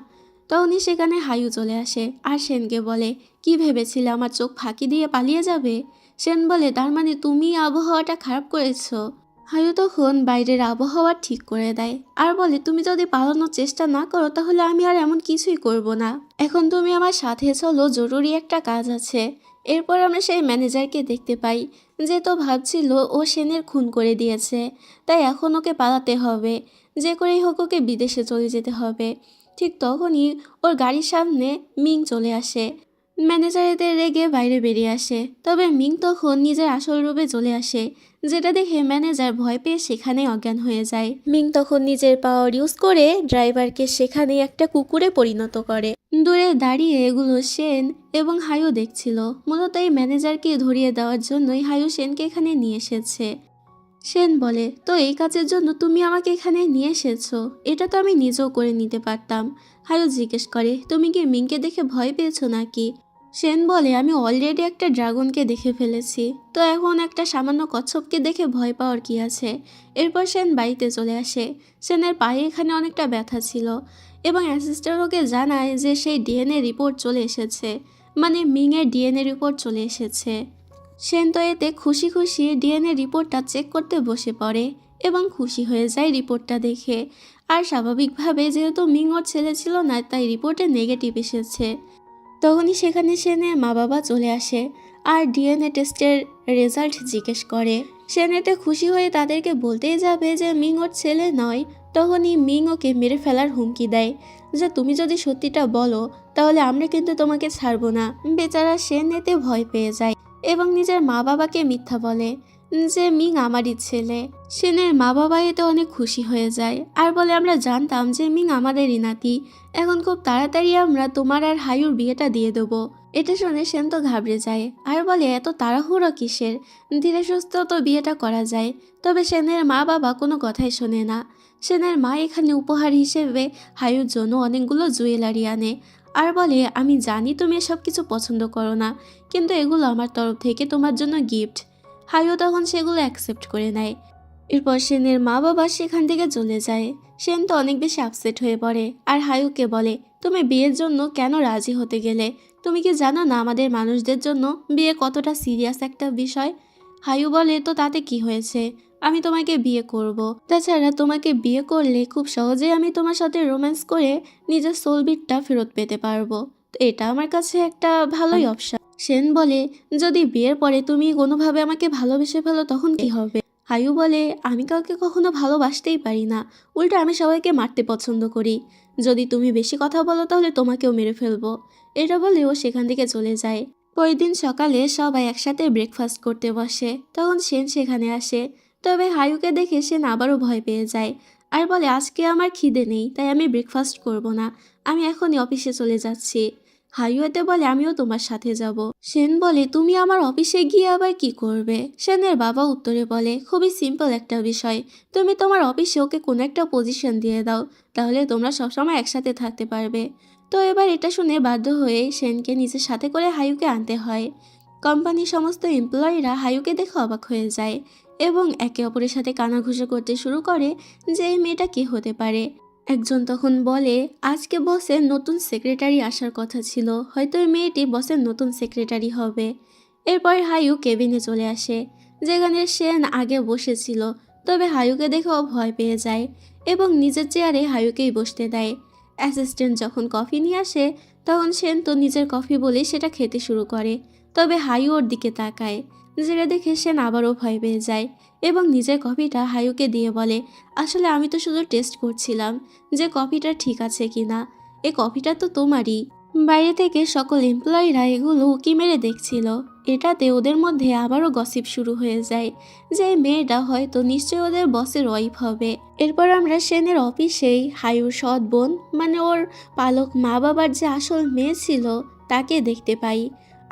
তখনই সেখানে হায়ু চলে আসে আর সেনকে বলে, কি ভেবেছিলে আমার চোখ ফাঁকি দিয়ে পালিয়ে যাবে? সেন বলে, তার মানে তুমি আবহাওয়াটা খারাপ করেছো? হায়ু তখন বাইরের আবহাওয়া ঠিক করে দেয় আর বলে, তুমি যদি পালানোর চেষ্টা না করো তাহলে আমি আর এমন কিছুই করব না। এখন তুমি আমার সাথে চলো, জরুরি একটা কাজ আছে। এরপর আমরা সেই ম্যানেজারকে দেখতে পাই যে তো ভাবছিল ও সেনের খুন করে দিয়েছে, তাই এখন ওকে পালাতে হবে। যে করেই হোক ওকে বিদেশে চলে যেতে হবে। ঠিক তখনই ওর গাড়ির সামনে মিং চলে আসে। ম্যানেজার এদের রেগে বাইরে বেরিয়ে আসে। তবে মিং তখন নিজের আসল রূপে চলে আসে, যেটা দেখে ম্যানেজার ভয় পেয়ে সেখানেই অজ্ঞান হয়ে যায়। মিং তখন নিজের পাওয়ার ইউজ করে ড্রাইভারকে সেখানে একটা কুকুরে পরিণত করে। দূরে দাঁড়িয়ে এগুলো সেন এবং হায়ু দেখছিল। মূলত এই ম্যানেজারকে ধরিয়ে দেওয়ার জন্যই হায়ু সেনকে এখানে নিয়ে এসেছে। সেন বলে, তো এই কাজের জন্য তুমি আমাকে এখানে নিয়ে এসেছো? এটা তো আমি নিজেও করে নিতে পারতাম। হায়ু জিজ্ঞেস করে, তুমি কি মিংকে দেখে ভয় পেয়েছো নাকি? সেন বলে, আমি অলরেডি একটা ড্রাগনকে দেখে ফেলেছি, তো এখন একটা সামান্য কচ্ছপকে দেখে ভয় পাওয়ার কি আছে। এরপর সেন বাড়িতে চলে আসে। সেনের পায়ে এখানে অনেকটা ব্যথা ছিল এবং অ্যাসিস্ট্যান্ট ওকে জানায় যে সেই ডিএনএ রিপোর্ট চলে এসেছে, মানে মিংয়ের ডিএনএ রিপোর্ট চলে এসেছে। সেন তো এতে খুশি খুশি ডিএনএ রিপোর্টটা চেক করতে বসে পড়ে এবং খুশি হয়ে যায় রিপোর্টটা দেখে। আর স্বাভাবিকভাবে যেহেতু মিং ওর ছেলে ছিল না, তাই রিপোর্টে নেগেটিভ এসেছে। তখনই সেখানে সেনের মা বাবা চলে আসে আর ডিএনএ টেস্টের রেজাল্ট জিজ্ঞেস করে। সেন এতে খুশি হয়ে তাদেরকে বলতেই যাবে যে মিং ওর ছেলে নয়, তখনই মিং ওকে মেরে ফেলার হুমকি দেয় যে তুমি যদি সত্যিটা বলো তাহলে আমরা কিন্তু তোমাকে ছাড়বো না। বেচারা সেন এতে ভয় পেয়ে যায় এবং নিজের মা বাবাকে মিথ্যা বলে যে মিং আমারই ছেলে। সেনের মা বাবা এতে অনেক খুশি হয়ে যায় আর বলে, আমরা জানতাম যে মিং আমাদেরই নাতি, এখন খুব তাড়াতাড়ি আমরা তোমার আর হায়ুর বিয়েটা দিয়ে দেবো। এটা শুনে সেন তো ঘাবড়ে যায় আর বলে, এত তাড়াহুড়ো কিসের, ধীরে সুস্থে তো বিয়েটা করা যায়। তবে সেনের মা বাবা কোনো কথাই শোনে না। সেনের মা এখানে উপহার হিসেবে হায়ুর জন্য অনেকগুলো জুয়েলারি আনে আর বলে, আমি জানি তুমি এসব কিছু পছন্দ করো না, কিন্তু এগুলো আমার তরফ থেকে তোমার জন্য গিফট। হায়ু তখন সেগুলো অ্যাকসেপ্ট করে নেয়। এরপর সেনের মা বাবা সেখান থেকে চলে যায়। সেন তো অনেক বেশি আপসেট হয়ে পড়ে আর হায়ুকে বলে, তুমি বিয়ের জন্য কেন রাজি হতে গেলে? তুমি কি জানো না আমাদের মানুষদের জন্য বিয়ে কতটা সিরিয়াস একটা বিষয়? হায়ু বলে, তো তাতে কি হয়েছে, আমি তোমাকে বিয়ে করব। তাছাড়া তোমাকে বিয়ে করলে খুব সহজেই আমি তোমার সাথে রোম্যান্স করে নিজের সোলবিটটা ফেরত পেতে পারবো। তো এটা আমার কাছে একটা ভালোই অপশন। সেন বলে, যদি বিয়ের পরে তুমি কোনোভাবে আমাকে ভালোবেসে ফেলো তখন কি হবে? হায়ু বলে, আমি কাউকে কখনো ভালোবাসতেই পারি না, উল্টো আমি সবাইকে মারতে পছন্দ করি। যদি তুমি বেশি কথা বলো তাহলে তোমাকেও মেরে ফেলবো। এটা বলে ও সেখান থেকে চলে যায়। পরের দিন সকালে সবাই একসাথে ব্রেকফাস্ট করতে বসে, তখন সেন সেখানে আসে। তবে হায়ুকে দেখে সেন আবারও ভয় পেয়ে যায় আর বলে, আজকে আমার খিদে নেই, তাই আমি ব্রেকফাস্ট করব না, আমি এখনই অফিসে চলে যাচ্ছি। হায়ু এতে বলে, আমিও তোমার সাথে যাব। সেন বলে, তুমি আমার অফিসে গিয়ে আবার কি করবে? সেনের বাবা উত্তরে বলে, খুবই সিম্পল একটা বিষয়, তুমি তোমার অফিসে ওকে কোনো একটা পজিশন দিয়ে দাও, তাহলে তোমরা সবসময় একসাথে থাকতে পারবে। তো এবার এটা শুনে বাধ্য হয়ে সেনকে নিজের সাথে করে হায়ুকে আনতে হয়। কোম্পানির সমস্ত এমপ্লয়িরা হায়ুকে দেখে অবাক হয়ে যায় এবং একে অপরের সাথে কানাঘুষো করতে শুরু করে যে এই মেয়েটা কে হতে পারে। একজন তখন বলে, আজকে বসের নতুন সেক্রেটারি আসার কথা ছিল, হয়তো এই মেয়েটি বসের নতুন সেক্রেটারি হবে। এরপর হায়ু কেবিনে চলে আসে, যেখানে সেন আগে বসেছিল। তবে হায়ুকে দেখেও ভয় পেয়ে যায় এবং নিজের চেয়ারে হায়ুকেই বসতে দেয়। অ্যাসিস্ট্যান্ট যখন কফি নিয়ে আসে, তখন সেন তো নিজের কফি বলেই সেটা খেতে শুরু করে। তবে হায়ু ওর দিকে তাকায়, যেটা দেখে সেন আবারও ভয় পেয়ে যায় এবং নিজের কফিটা হায়ুকে দিয়ে বলে, আসলে আমি তো শুধু টেস্ট করছিলাম যে কফিটা ঠিক আছে কিনা, এ কফিটা তো তোমারই। বাইরে থেকে সকল এমপ্লয়িরা এগুলো উকি মেরে দেখছিল। এটাতে ওদের মধ্যে আবারও গসিপ শুরু হয়ে যায় যে এই মেয়েটা হয়তো নিশ্চয়ই ওদের বসের ওয়াইফ হবে। এরপর আমরা সেনের অফিসেই হায়ুর সৎ বোন, মানে ওর পালক মা বাবার যে আসল মেয়ে ছিল, তাকে দেখতে পাই।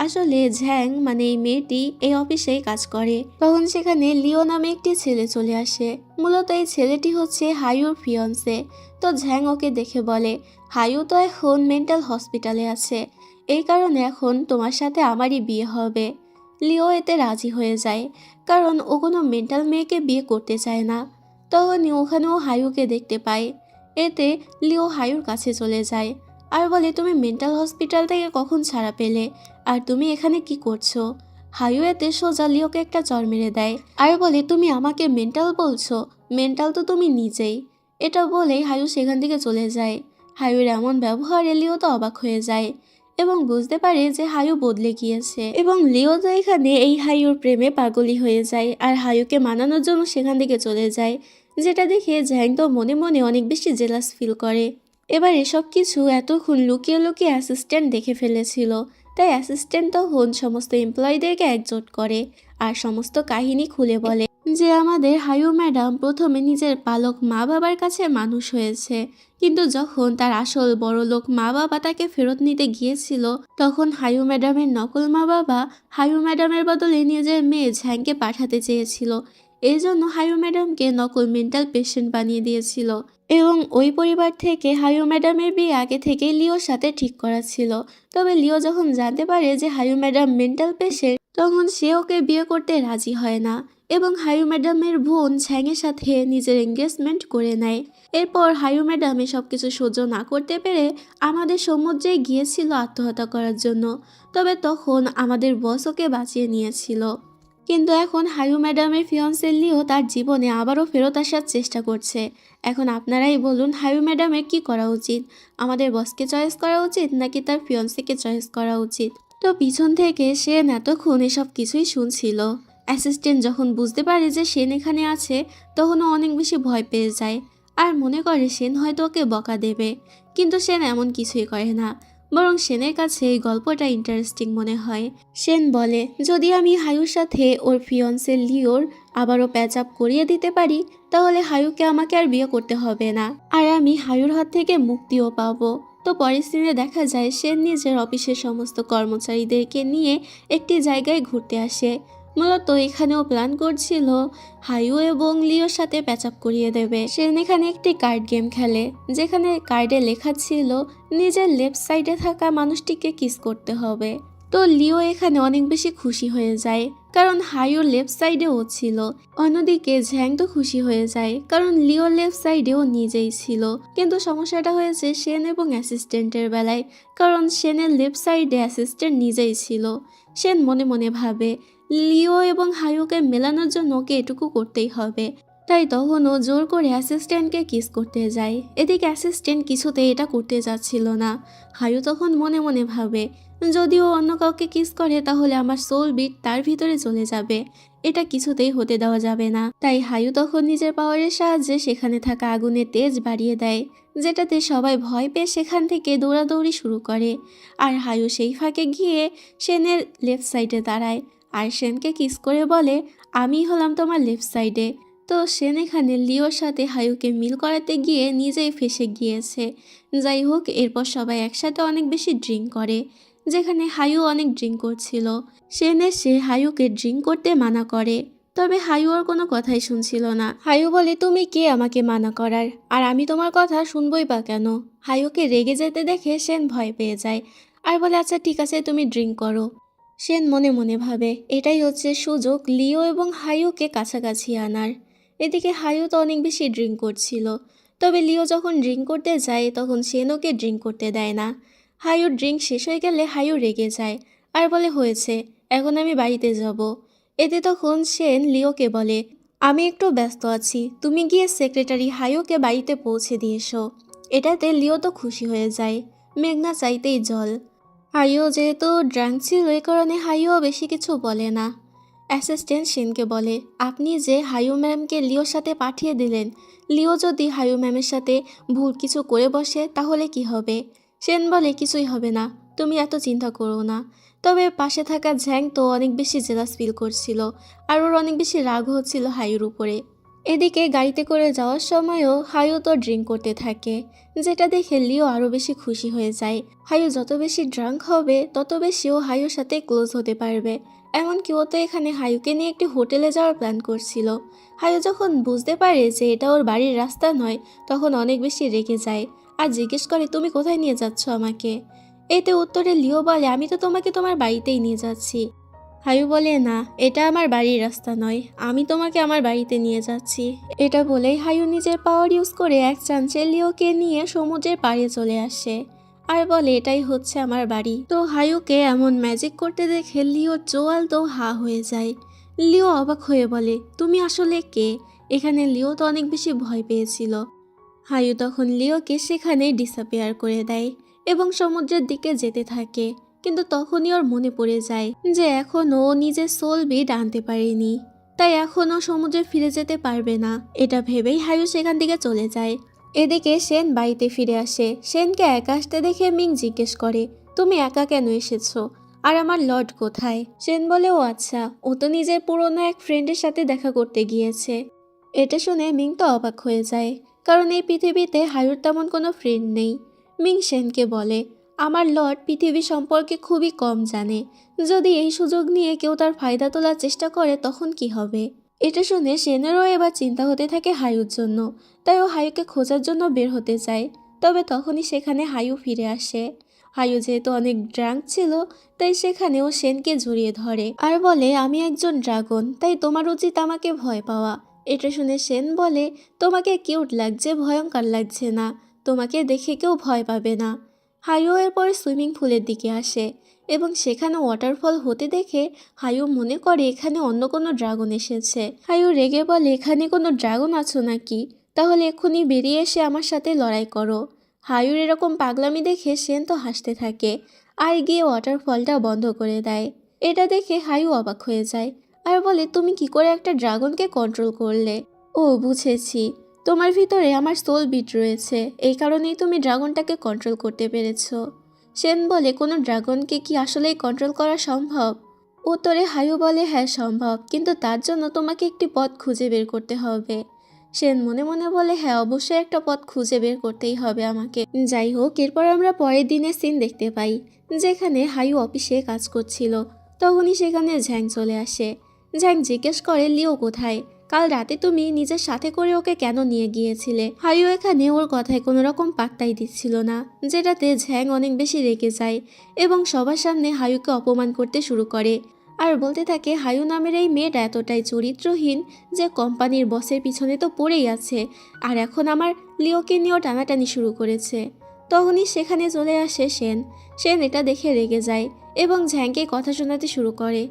আসলে ঝ্যাং, মানে এই মেয়েটি এই অফিসেই কাজ করে। তখন সেখানে লিও নামে একটি ছেলে চলে আসে। মূলত এই ছেলেটি হচ্ছে হায়ুর ফিয়ন্সে। তো ঝ্যাং ওকে দেখে বলে, হায়ু তো এখন মেন্টাল হসপিটালে আছে, এই কারণে এখন তোমার সাথে আমারই বিয়ে হবে। লিও এতে রাজি হয়ে যায়, কারণ ও কোনো মেন্টাল মেয়েকে বিয়ে করতে চায় না। তখনই ওখানেও হায়ুকে দেখতে পায়। এতে লিও হায়ুর কাছে চলে যায় আর বলে, তুমি মেন্টাল হসপিটাল থেকে কখন ছাড়া পেলে, আর তুমি এখানে কি করছো? হায়ু এতে সোজা লিওকে একটা চড় মেরে দেয় আর বলে, তুমি আমাকে মেন্টাল বলছো? মেন্টাল তো তুমি নিজেই। এটা বলেই হায়ু সেখান থেকে চলে যায়। হায়ুর এমন ব্যবহারে লিও তো অবাক হয়ে যায় এবং বুঝতে পারে যে হায়ু বদলে গিয়েছে এবং লিও তো এখানে এই হায়ুর প্রেমে পাগলি হয়ে যায় আর হায়ুকে মানানোর জন্য সেখান থেকে চলে যায়, যেটা দেখে ঝ্যাং তো মনে মনে অনেক বেশি জেলাস ফিল করে। এবার এসব কিছু এতক্ষণ লুকিয়ে লুকিয়ে অ্যাসিস্ট্যান্ট দেখে ফেলেছিল, তাই অ্যাসিস্ট্যান্ট তখন সমস্ত এমপ্লয়ীদেরকে একজোট করে আর সমস্ত কাহিনী খুলে বলে যে আমাদের হায়ু ম্যাডাম প্রথমে নিজের পালক মা বাবার কাছে মানুষ হয়েছে, কিন্তু যখন তার আসল বড়লোক মা বাবা তাকে ফেরত নিতে গিয়েছিল, তখন হায়ু ম্যাডামের নকল মা বাবা হায়ু ম্যাডামের বদলে নিজের মেয়ে ঝ্যাংকে পাঠাতে চেয়েছিল। এই জন্য হায়ু ম্যাডামকে নকল মেন্টাল পেশেন্ট বানিয়ে দিয়েছিল এবং ওই পরিবার থেকে হায়ু ম্যাডামের বিয়ে আগে থেকেই লিওর সাথে ঠিক করা ছিল। তবে লিও যখন জানতে পারে যে হায়ু ম্যাডাম মেন্টাল পেশেন্ট, তখন সে ওকে বিয়ে করতে রাজি হয় না এবং হায়ু ম্যাডামের বোন ঝ্যাংয়ের সাথে নিজের এঙ্গেজমেন্ট করে নেয়। এরপর হায়ু ম্যাডাম সব কিছু সহ্য না করতে পেরে আমাদের সমুদ্রে গিয়েছিল আত্মহত্যা করার জন্য। তবে তখন আমাদের বস ওকে বাঁচিয়ে নিয়েছিল। কিন্তু এখন হায়ু ম্যাডামের ফিয়ন্সে লিও তার জীবনে আবারও ফেরত আসার চেষ্টা করছে। এখন আপনারাই বলুন হায়ু ম্যাডামের কি করা উচিত? আমাদের বসকে চয়েস করা উচিত নাকি তার ফিয়ন্সেকে চয়েস করা উচিত? তো পিছন থেকে সেন এতক্ষণ এসব কিছুই শুনছিল। অ্যাসিস্ট্যান্ট যখন বুঝতে পারে যে সেন এখানে আছে, তখন ও অনেক বেশি ভয় পেয়ে যায় আর মনে করে সেন হয়তো ওকে বকা দেবে। কিন্তু সেন এমন কিছুই করে না, বরং সেনের কাছে এই গল্পটা ইন্টারেস্টিং মনে হয়। সেন বলে, যদি আমি হায়ুর সাথে ওর ফিয়ন্সে লিওর আবারও প্যাচ আপ করিয়ে দিতে পারি, তাহলে হায়ুকে আমাকে আর বিয়ে করতে হবে না আর আমি হায়ুর হাত থেকে মুক্তিও পাবো। তো পরের সিনে দেখা যায় সেন নিজের অফিসের সমস্ত কর্মচারীদেরকে নিয়ে একটি জায়গায় ঘুরতে আসে। মূলত এখানেও প্ল্যান করছিল হায়ু এবং লিওর সাথে প্যাচ আপ করিয়ে দেবে। সেন এখানে একটি কার্ড গেম খেলে, যেখানে কার্ডে লেখা ছিল নিজের লেফট সাইডে থাকা মানুষটিকে কিস করতে হবে। তো লিও এখানে অনেক বেশি খুশি হয়ে যায়, কারণ হায়ুর লেফট সাইডে ও ছিল। অন্যদিকে ঝ্যাং তো খুশি হয়ে যায়, কারণ লিওর লেফট সাইডে ও নিজেই ছিল। কিন্তু সমস্যাটা হয়েছে সেন এবং অ্যাসিস্ট্যান্টের বেলায়, কারণ সেনের লেফট সাইডে অ্যাসিস্ট্যান্ট নিজেই ছিল। সেন মনে মনে ভাবে লিও এবং হায়ুকে মেলানোর জন্য ওকে এটুকু করতেই হবে। তাই তখনও জোর করে অ্যাসিস্ট্যান্টকে কিস করতে যায়। এদিকে অ্যাসিস্ট্যান্ট কিছুতেই এটা করতে যাচ্ছিল না। হায়ু তখন মনে মনে ভাবে, যদি ও অন্য কাউকে কিস করে তাহলে আমার সোল বিট তার ভিতরে চলে যাবে, এটা কিছুতেই হতে দেওয়া যাবে না। তাই হায়ু তখন নিজের পাওয়ারের সাহায্যে সেখানে থাকা আগুনের তেজ বাড়িয়ে দেয়, যেটাতে সবাই ভয় পেয়ে সেখান থেকে দৌড়াদৌড়ি শুরু করে। আর হায়ু সেই ফাঁকে গিয়ে সেনের লেফট সাইডে দাঁড়ায় আর সেনকে কিস করে বলে, আমি হলাম তোমার লেফট সাইডে। তো সেন এখানে লিওর সাথে হায়ুকে মিল করাতে গিয়ে নিজেই ফেঁসে গিয়েছে। যাই হোক, এরপর সবাই একসাথে অনেক বেশি ড্রিঙ্ক করে, যেখানে হায়ু অনেক ড্রিঙ্ক করছিল। সেন এসে হায়ুকে ড্রিঙ্ক করতে মানা করে, তবে হায়ু ওর কোনো কথাই শুনছিল না। হায়ু বলে, তুমি কে আমাকে মানা করার, আর আমি তোমার কথা শুনবই বা কেন? হায়ুকে রেগে যেতে দেখে সেন ভয় পেয়ে যায় আর বলে, আচ্ছা ঠিক আছে, তুমি ড্রিঙ্ক করো। সেন মনে মনে ভাবে এটাই হচ্ছে সুযোগ লিও এবং হায়ুকে কাছাকাছি আনার। এদিকে হায়ু তো অনেক বেশি ড্রিঙ্ক করছিল, তবে লিও যখন ড্রিঙ্ক করতে যায় তখন সেন ওকে ড্রিঙ্ক করতে দেয় না। হায়ুর ড্রিঙ্ক শেষ হয়ে গেলে হায়ু রেগে যায় আর বলে, হয়েছে, এখন আমি বাড়িতে যাব। এতে তখন সেন লিওকে বলে, আমি একটু ব্যস্ত আছি, তুমি গিয়ে সেক্রেটারি হায়ুকে বাড়িতে পৌঁছে দিয়ে এসো। এটাতে লিও তো খুশি হয়ে যায়, মেঘনা চাইতেই জল। হাইও যেহেতু ড্রাঙ্ক ছিল, এই কারণে হাইও বেশি কিছু বলে না। অ্যাসিস্ট্যান্ট সেনকে বলে, আপনি যে হায়ু ম্যামকে লিওর সাথে পাঠিয়ে দিলেন, লিও যদি হায়ু ম্যামের সাথে ভুল কিছু করে বসে তাহলে কি হবে? সেন বলে, কিছুই হবে না, তুমি এত চিন্তা করো না। তবে পাশে থাকা ঝ্যাং তো অনেক বেশি জেলাস ফিল করছিল আর ওর অনেক বেশি রাগ হচ্ছিল হায়ুর উপরে। এদিকে গাড়িতে করে যাওয়ার সময়ও হায়ু তো ড্রিঙ্ক করতে থাকে, যেটা দেখে লিও আরও বেশি খুশি হয়ে যায়। হায়ু যত বেশি ড্রাঙ্ক হবে তত বেশি ও হায়ুর সাথে ক্লোজ হতে পারবে। এমনকি ও তো এখানে হায়ুকে নিয়ে একটি হোটেলে যাওয়ার প্ল্যান করছিল। হায়ু যখন বুঝতে পারে যে এটা ওর বাড়ির রাস্তা নয়, তখন অনেক বেশি রেগে যায় আর জিজ্ঞেস করে, তুমি কোথায় নিয়ে যাচ্ছ আমাকে? এতে উত্তরে লিও বলে, আমি তো তোমাকে তোমার বাড়িতেই নিয়ে যাচ্ছি। হায়ু বলে, না, এটা আমার বাড়ির রাস্তা নয়, আমি তোমাকে আমার বাড়িতে নিয়ে যাচ্ছি। এটা বলেই হায়ু নিজের পাওয়ার ইউজ করে এক চান্সে লিওকে নিয়ে সমুদ্রের পাড়ে চলে আসে আর বলে, এটাই হচ্ছে আমার বাড়ি। তো হায়ুকে এমন ম্যাজিক করতে দেখে লিও চোয়াল তো হা হয়ে যায়। লিও অবাক হয়ে বলে, তুমি আসলে কে? এখানে লিও তো অনেক বেশি ভয় পেয়েছিল। হায়ু তখন লিওকে সেখানে ডিসঅ্যাপিয়ার করে দেয় এবং সমুদ্রের দিকে যেতে থাকে। কিন্তু তখনই ওর মনে পড়ে যায় যে এখনও নিজের সোল বিট আনতে পারেনি, তাই এখনও সমুদ্রে ফিরে যেতে পারবে না। এটা ভেবেই হায়ু সেখান থেকে চলে যায়। এদিকে সেন বাড়িতে ফিরে আসে। সেনকে একা আসতে দেখে মিং জিজ্ঞেস করে, তুমি একা কেন এসেছো আর আমার লর্ড কোথায়? সেন বলে, ও আচ্ছা, ও তো নিজের পুরনো এক ফ্রেন্ডের সাথে দেখা করতে গিয়েছে। এটা শুনে মিং তো অবাক হয়ে যায়, কারণ এই পৃথিবীতে হায়ুর তেমন কোনো ফ্রেন্ড নেই। মিং সেনকে বলে, আমার লর্ড পৃথিবী সম্পর্কে খুবই কম জানে, যদি এই সুযোগ নিয়ে কেউ তার ফায়দা তোলার চেষ্টা করে তখন কি হবে? এটা শুনে সেনেরও এবার চিন্তা হতে থাকে হায়ুর জন্য, তাই ও হায়ুকে খোঁজার জন্য বের হতে চায়। তবে তখনই সেখানে হায়ু ফিরে আসে। হায়ু যেহেতু অনেক ড্রাঙ্ক ছিল, তাই সেখানে ও সেনকে জড়িয়ে ধরে আর বলে, আমি একজন ড্রাগন, তাই তোমার উচিত আমাকে ভয় পাওয়া। এটা শুনে সেন বলে, তোমাকে কিউট লাগছে, ভয়ঙ্কর লাগছে না, তোমাকে দেখে কেউ ভয় পাবে না। হায়ু এরপর সুইমিং পুলের দিকে আসে এবং সেখানে ওয়াটারফল হতে দেখে হায়ু মনে করে এখানে অন্য কোনো ড্রাগন এসেছে। হায়ু রেগে বলে, এখানে কোনো ড্রাগন আছো নাকি? তাহলে এক্ষুনি বেরিয়ে এসে আমার সাথে লড়াই করো। হায়ুর এরকম পাগলামি দেখে সেন তো হাসতে থাকে আর গিয়ে ওয়াটারফলটা বন্ধ করে দেয়। এটা দেখে হায়ু অবাক হয়ে যায় আর বলে, তুমি কি করে একটা ড্রাগনকে কন্ট্রোল করলে? ও বুঝেছি, তোমার ভিতরে আমার সোল বিট রয়েছে, এই কারণেই তুমি ড্রাগনটাকে কন্ট্রোল করতে পেরেছো। সেন বলে, কোনো ড্রাগনকে কি আসলেই কন্ট্রোল করা সম্ভব? উত্তরে হায়ু বলে, হ্যাঁ সম্ভব, কিন্তু তার জন্য তোমাকে একটি পথ খুঁজে বের করতে হবে। সেন মনে মনে বলে, হ্যাঁ অবশ্যই একটা পথ খুঁজে বের করতেই হবে আমাকে। যাই হোক, এরপর আমরা পরের দিনের সিন দেখতে পাই, যেখানে হায়ু অফিসে কাজ করছিল। তখনই সেখানে ঝ্যাং চলে আসে। ঝ্যাং জিজ্ঞেস করে, লিও কোথায়? কাল রাতে তুমি নিজের সাথে করে ওকে কেন নিয়ে গিয়েছিলে? হায়ু এখানে ওর কথায় কোনো রকম পাত্তাই দিচ্ছিল না, যেটাতে ঝ্যাং অনেক বেশি রেগে যায় এবং সবার সামনে হায়ুকে অপমান করতে শুরু করে আর বলতে থাকে, হায়ু নামের এই মেয়েটা এতটাই চরিত্রহীন যে কোম্পানির বসের পিছনে তো পড়েই আছে, আর এখন আমার লিওকে নিয়েও টানাটানি শুরু করেছে। তখনই সেখানে চলে আসে সেন। সেন এটা দেখে রেগে যায় এবং ঝ্যাংকে কথা শোনাতে শুরু করে।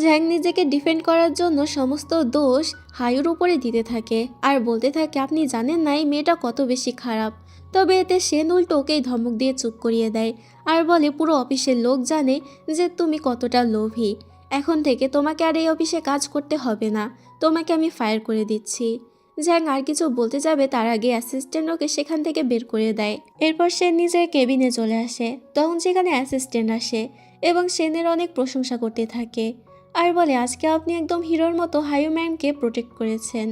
ঝ্যাং নিজেকে ডিফেন্ড করার জন্য সমস্ত দোষ হায়ুর উপরে দিতে থাকে আর বলতে থাকে, আপনি জানেন না এই মেয়েটা কত বেশি খারাপ। তবে এতে সেন উল্টো ওকেই ধমক দিয়ে চুপ করিয়ে দেয় আর বলে, পুরো অফিসের লোক জানে যে তুমি কতটা লোভী। এখন থেকে তোমাকে আর এই অফিসে কাজ করতে হবে না, তোমাকে আমি ফায়ার করে দিচ্ছি। ঝ্যাং আর কিছু বলতে যাবে তার আগে অ্যাসিস্ট্যান্ট ওকে সেখান থেকে বের করে দেয়। এরপর সে নিজের কেবিনে চলে আসে। তখন সেখানে অ্যাসিস্ট্যান্ট আসে এবং সেনের অনেক প্রশংসা করতে থাকে আর বলে, আজকে আপনি একদম হিরোর মতো হায়ু ম্যামকে প্রোটেক্ট করেছেন।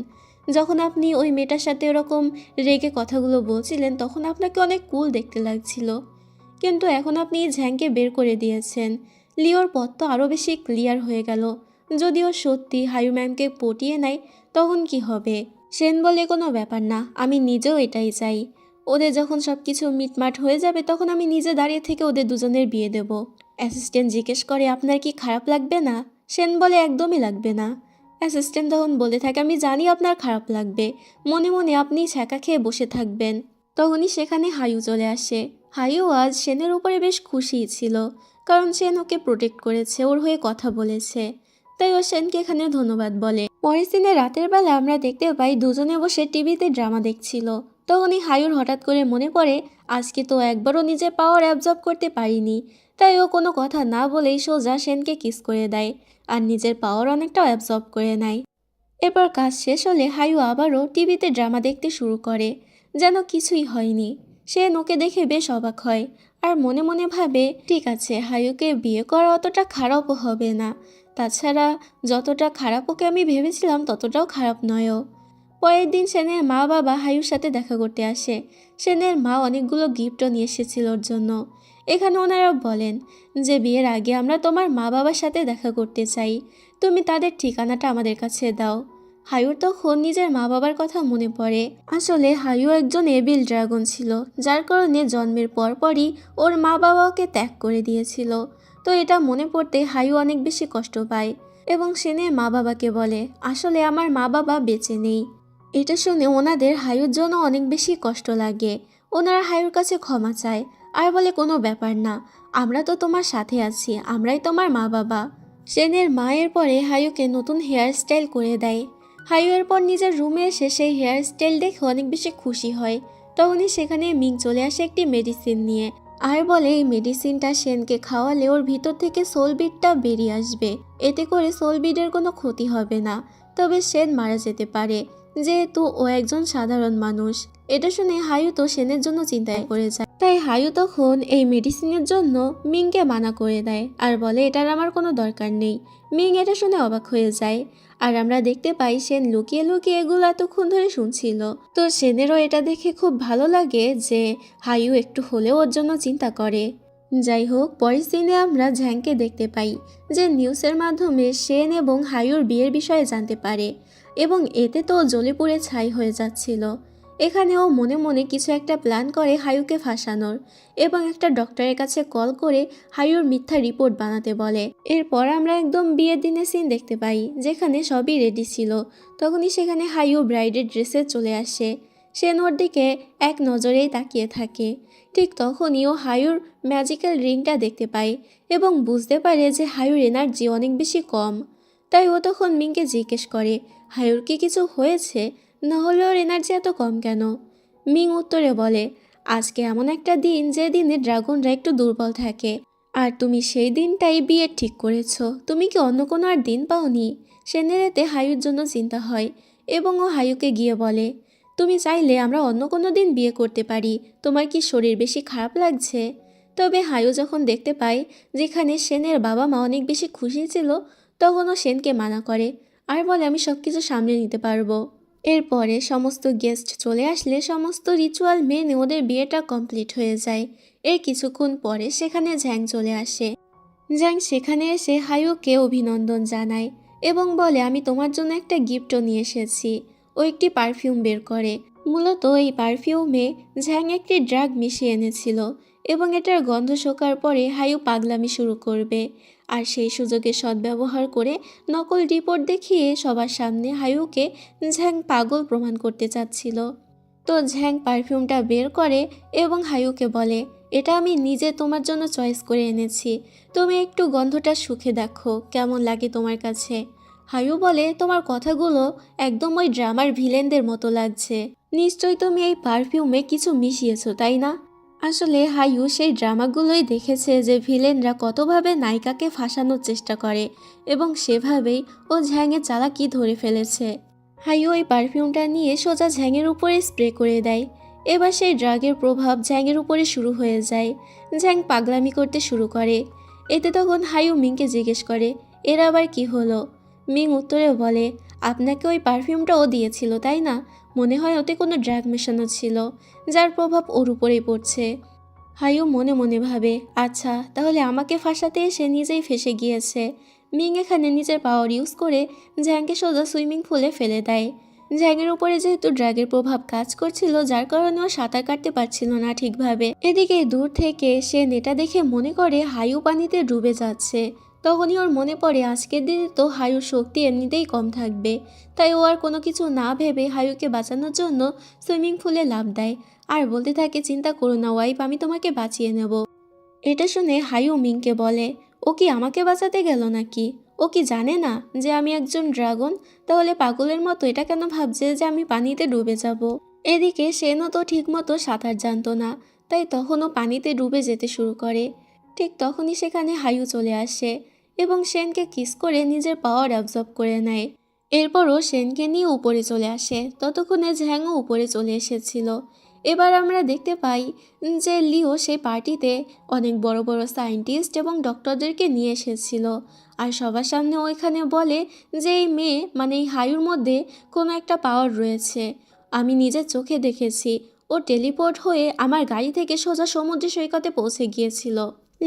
যখন আপনি ওই মেয়েটার সাথে ওরকম রেগে কথাগুলো বলছিলেন তখন আপনাকে অনেক কুল দেখতে লাগছিল, কিন্তু এখন আপনি ঝ্যাংকে বের করে দিয়েছেন। লিওর পথ তো আরও বেশি ক্লিয়ার হয়ে গেল। যদিও সত্যি হায়ু ম্যামকে পটিয়ে নেয় তখন কি হবে? সেন বলে, কোনো ব্যাপার না, আমি নিজেও এটাই চাই। ওদের যখন সব কিছু মিটমাট হয়ে যাবে তখন আমি নিজে দাঁড়িয়ে থেকে ওদের দুজনের বিয়ে দেব। অ্যাসিস্ট্যান্ট জিজ্ঞেস করে, আপনার কি খারাপ লাগবে না? সেন বলে, একদমই লাগবে না। অ্যাসিস্ট্যান্ট তখন বলে থাকে, আমি জানি আপনার খারাপ লাগবে, মনে মনে আপনি ছ্যাঁকা খেয়ে বসে থাকবেন। তখনই সেখানে হায়ু চলে আসে। হায়ু আজ সেনের উপরে বেশ খুশিই ছিল, কারণ সেন ওকে প্রোটেক্ট করেছে, ওর হয়ে কথা বলেছে, তাই ও সেনকে এখানে ধন্যবাদ বলে। পরের দিনে রাতের বেলা আমরা দেখতে পাই দুজনে বসে টিভিতে ড্রামা দেখছিল। তখনই হায়ুর হঠাৎ করে মনে পড়ে, আজকে তো একবারও নিজের পাওয়ার অ্যাবজর্ব করতে পারিনি, তাই ও কোনো কথা না বলেই সোজা সেনকে কিস করে দেয় আর নিজের পাওয়ার অনেকটাও অ্যাবজর্ব করে নেয়। এরপর কাজ শেষ হলে হায়ু আবারও টিভিতে ড্রামা দেখতে শুরু করে, যেন কিছুই হয়নি। সে ওকে দেখে বেশ অবাক হয় আর মনে মনে ভাবে, ঠিক আছে, হায়ুকে বিয়ে করা অতটা খারাপও হবে না, তাছাড়া যতটা খারাপ ওকে আমি ভেবেছিলাম ততটাও খারাপ নয়ও। পরের দিন সেনের মা বাবা হায়ুর সাথে দেখা করতে আসে। সেনের মা অনেকগুলো গিফটও নিয়ে এসেছিল ওর জন্য। এখানে ওনারা বলেন যে, বিয়ের আগে আমরা তোমার মা বাবার সাথে দেখা করতে চাই, তুমি তাদের ঠিকানাটা আমাদের কাছে দাও। হায়ুর তখন নিজের মা বাবার কথা মনে পড়ে। আসলে হায়ু একজন এভিল ড্রাগন ছিল, যার কারণে জন্মের পরপরই ওর মা বাবা ওকে ত্যাগ করে দিয়েছিল। তো এটা মনে পড়তে হায়ু অনেক বেশি কষ্ট পায় এবং সেনের মা বাবাকে বলে, আসলে আমার মা বাবা বেঁচে নেই। এটা শুনে ওনাদের হায়ুর জন্য অনেক বেশি কষ্ট লাগে। ওনারা হায়ুর কাছে ক্ষমা চায় আর বলে, কোনো ব্যাপার না, আমরা তো তোমার সাথে আছি, আমরাই তোমার মা বাবা। সেনের মায়ের পরে হায়ুকে নতুন হেয়ার স্টাইল করে দেয়। হায়ু এরপর নিজের রুমে এসে সেই হেয়ার স্টাইল দেখে অনেক বেশি খুশি হয়। তখনই সেখানে মিং চলে আসে একটি মেডিসিন নিয়ে আর বলে, এই মেডিসিনটা সেনকে খাওয়ালে ওর ভিতর থেকে সোলবিডটা বেরিয়ে আসবে, এতে করে সোলবিডের কোনো ক্ষতি হবে না, তবে সেন মারা যেতে পারে, যেহেতু ও একজন সাধারণ মানুষ। এটা শুনে হায়ু তো সেনের জন্য চিন্তায় পড়ে যায়, তাই হায়ু তখন এই মেডিসিনের জন্য মিংকে মানা করে দেয় আর বলে, এটার আমার কোনো দরকার নেই। মিং এটা শুনে অবাক হয়ে যায় আর আমরা দেখতে পাই সেন লুকিয়ে লুকিয়ে এগুলো এতক্ষণ ধরে শুনছিল। তো সেনেরও এটা দেখে খুব ভালো লাগে যে হায়ু একটু হলেও ওর জন্য চিন্তা করে। যাই হোক, পরের দিনে আমরা ঝ্যাংকে দেখতে পাই যে নিউজের মাধ্যমে সেন এবং হায়ুর বিয়ের বিষয়ে জানতে পারে এবং এতে তো জ্বলে পুড়ে ছাই হয়ে যাচ্ছিল। এখানে ও মনে মনে কিছু একটা প্ল্যান করে হায়ুকে ফাঁসানোর এবং একটা ডক্টরের কাছে কল করে হায়ুর মিথ্যা রিপোর্ট বানাতে বলে। এরপর আমরা একদম বিয়ের দিনের সিন দেখতে পাই, যেখানে সবই রেডি ছিল। তখনই সেখানে হায়ু ব্রাইডের ড্রেসে চলে আসে। সে ওর দিকে এক নজরেই তাকিয়ে থাকে। ঠিক তখনই ও হায়ুর ম্যাজিক্যাল রিংটা দেখতে পায় এবং বুঝতে পারে যে হায়ুর এনার্জি অনেক বেশি কম। তাই ও তখন মিংকে জিজ্ঞেস করে, হায়ুর কি কিছু হয়েছে, না হলে ওর এনার্জি এত কম কেন? মিং উত্তরে বলে, আজকে এমন একটা দিন যে দিনে ড্রাগনরা একটু দুর্বল থাকে, আর তুমি সেই দিনটাই বিয়ে ঠিক করেছো। তুমি কি অন্য কোনো আর দিন পাওনি? সেনের এতে হায়ুর জন্য চিন্তা হয় এবং ও হায়ুকে গিয়ে বলে, তুমি চাইলে আমরা অন্য কোনো দিন বিয়ে করতে পারি। তোমার কি শরীর বেশি খারাপ লাগছে? তবে হায়ু যখন দেখতে পায় যেখানে সেনের বাবা মা অনেক বেশি খুশি ছিল, তখন ও সেনকে মানা করে আর বলে, আমি সব কিছু সামলে নিতে পারবো। এরপরে সমস্ত গেস্ট চলে আসলে সমস্ত রিচুয়াল মেনে ওদের বিয়েটা কমপ্লিট হয়ে যায়। এর কিছুক্ষণ পরে সেখানে ঝ্যাং চলে আসে। ঝ্যাং সেখানে এসে হায়ুকে অভিনন্দন জানায় এবং বলে, আমি তোমার জন্য একটা গিফটও নিয়ে এসেছি। ও একটি পারফিউম বের করে। মূলত এই পারফিউমে ঝ্যাং একটি ড্রাগ মিশিয়ে এনেছিল এবং এটার গন্ধ শোকার পরে হায়ু পাগলামি শুরু করবে। আর সেই সুযোগে সদ্ব্যবহার করে নকল রিপোর্ট দেখিয়ে সবার সামনে হায়ুকে ঝ্যাং পাগল প্রমাণ করতে চাচ্ছিল। তো ঝ্যাং পারফিউমটা বের করে এবং হায়ুকে বলে, এটা আমি নিজে তোমার জন্য চয়েস করে এনেছি। তুমি একটু গন্ধটা শুঁকে দেখো, কেমন লাগে তোমার কাছে। হায়ু বলে, তোমার কথাগুলো একদম ওই ড্রামার ভিলেনদের মতো লাগছে। নিশ্চয়ই তুমি এই পারফিউমে কিছু মিশিয়েছো, তাই না? আসলে হায়ু সেই ড্রামাগুলোই দেখেছে যে ভিলেনরা কতভাবে নায়িকাকে ফাঁসানোর চেষ্টা করে এবং সেভাবেই ও ঝ্যাংয়ের চালাকি ধরে ফেলেছে। হায়ু ওই পারফিউমটা নিয়ে সোজা ঝ্যাংয়ের উপরে স্প্রে করে দেয়। এবার সেই ড্রাগের প্রভাব ঝ্যাংয়ের উপরে শুরু হয়ে যায়। ঝ্যাং পাগলামি করতে শুরু করে। এতে তখন হায়ু মিংকে জিজ্ঞেস করে, এর আবার কি হলো? মিং উত্তরে বলে, আপনাকে ওই পারফিউমটাও দিয়েছিল, তাই না? মনে হয় ওতে কোনো ড্রাগ মেশানো ছিল, যার প্রভাব ওর উপরেই পড়ছে। হায়ু মনে মনে ভাবে, আচ্ছা তাহলে আমাকে ফাঁসাতে এসে নিজেই ফেঁসে গিয়েছে। মিং এখানে নিজের পাওয়ার ইউজ করে ঝ্যাংকে সোজা সুইমিং পুলে ফেলে দেয়। ঝ্যাংয়ের উপরে যেহেতু ড্রাগের প্রভাব কাজ করছিল, যার কারণে ও সাঁতার কাটতে পারছিল না ঠিকভাবে। এদিকে দূর থেকে সে নেটা দেখে মনে করে হায়ু পানিতে ডুবে যাচ্ছে। তখনই ওর মনে পড়ে আজকের দিনে তো হায়ুর শক্তি এমনিতেই কম থাকবে। তাই ও আর কোনো কিছু না ভেবে হায়ুকে বাঁচানোর জন্য সুইমিং পুলে লাফ দেয় আর বলতে থাকে, চিন্তা করো না ওয়াইফ, আমি তোমাকে বাঁচিয়ে নেব। এটা শুনে হায়ু মিংকে বলে, ও কি আমাকে বাঁচাতে গেল নাকি? ও কি জানে না যে আমি একজন ড্রাগন? তাহলে পাগলের মতো এটা কেন ভাবছে যে আমি পানিতে ডুবে যাব? এদিকে সেনও তো ঠিকমতো সাঁতার জানতো না, তাই তখনও পানিতে ডুবে যেতে শুরু করে। ঠিক তখনই সেখানে হায়ু চলে আসে এবং সেনকে কিস করে নিজের পাওয়ার অ্যাবজর্ব করে নেয়। এরপরও সেনকে নিয়ে উপরে চলে আসে। ততক্ষণে ঝ্যাংও উপরে চলে এসেছিল। এবার আমরা দেখতে পাই যে লিও সেই পার্টিতে অনেক বড় বড় সায়েন্টিস্ট এবং ডক্টরদেরকে নিয়ে এসেছিল। আর সবার সামনে ওইখানে বলে যে এই মেয়ে মানে এই হায়ুর মধ্যে কোনো একটা পাওয়ার রয়েছে। আমি নিজের চোখে দেখেছি, ও টেলিপোর্ট হয়ে আমার গাড়ি থেকে সোজা সমুদ্র সৈকতে পৌঁছে গিয়েছিল।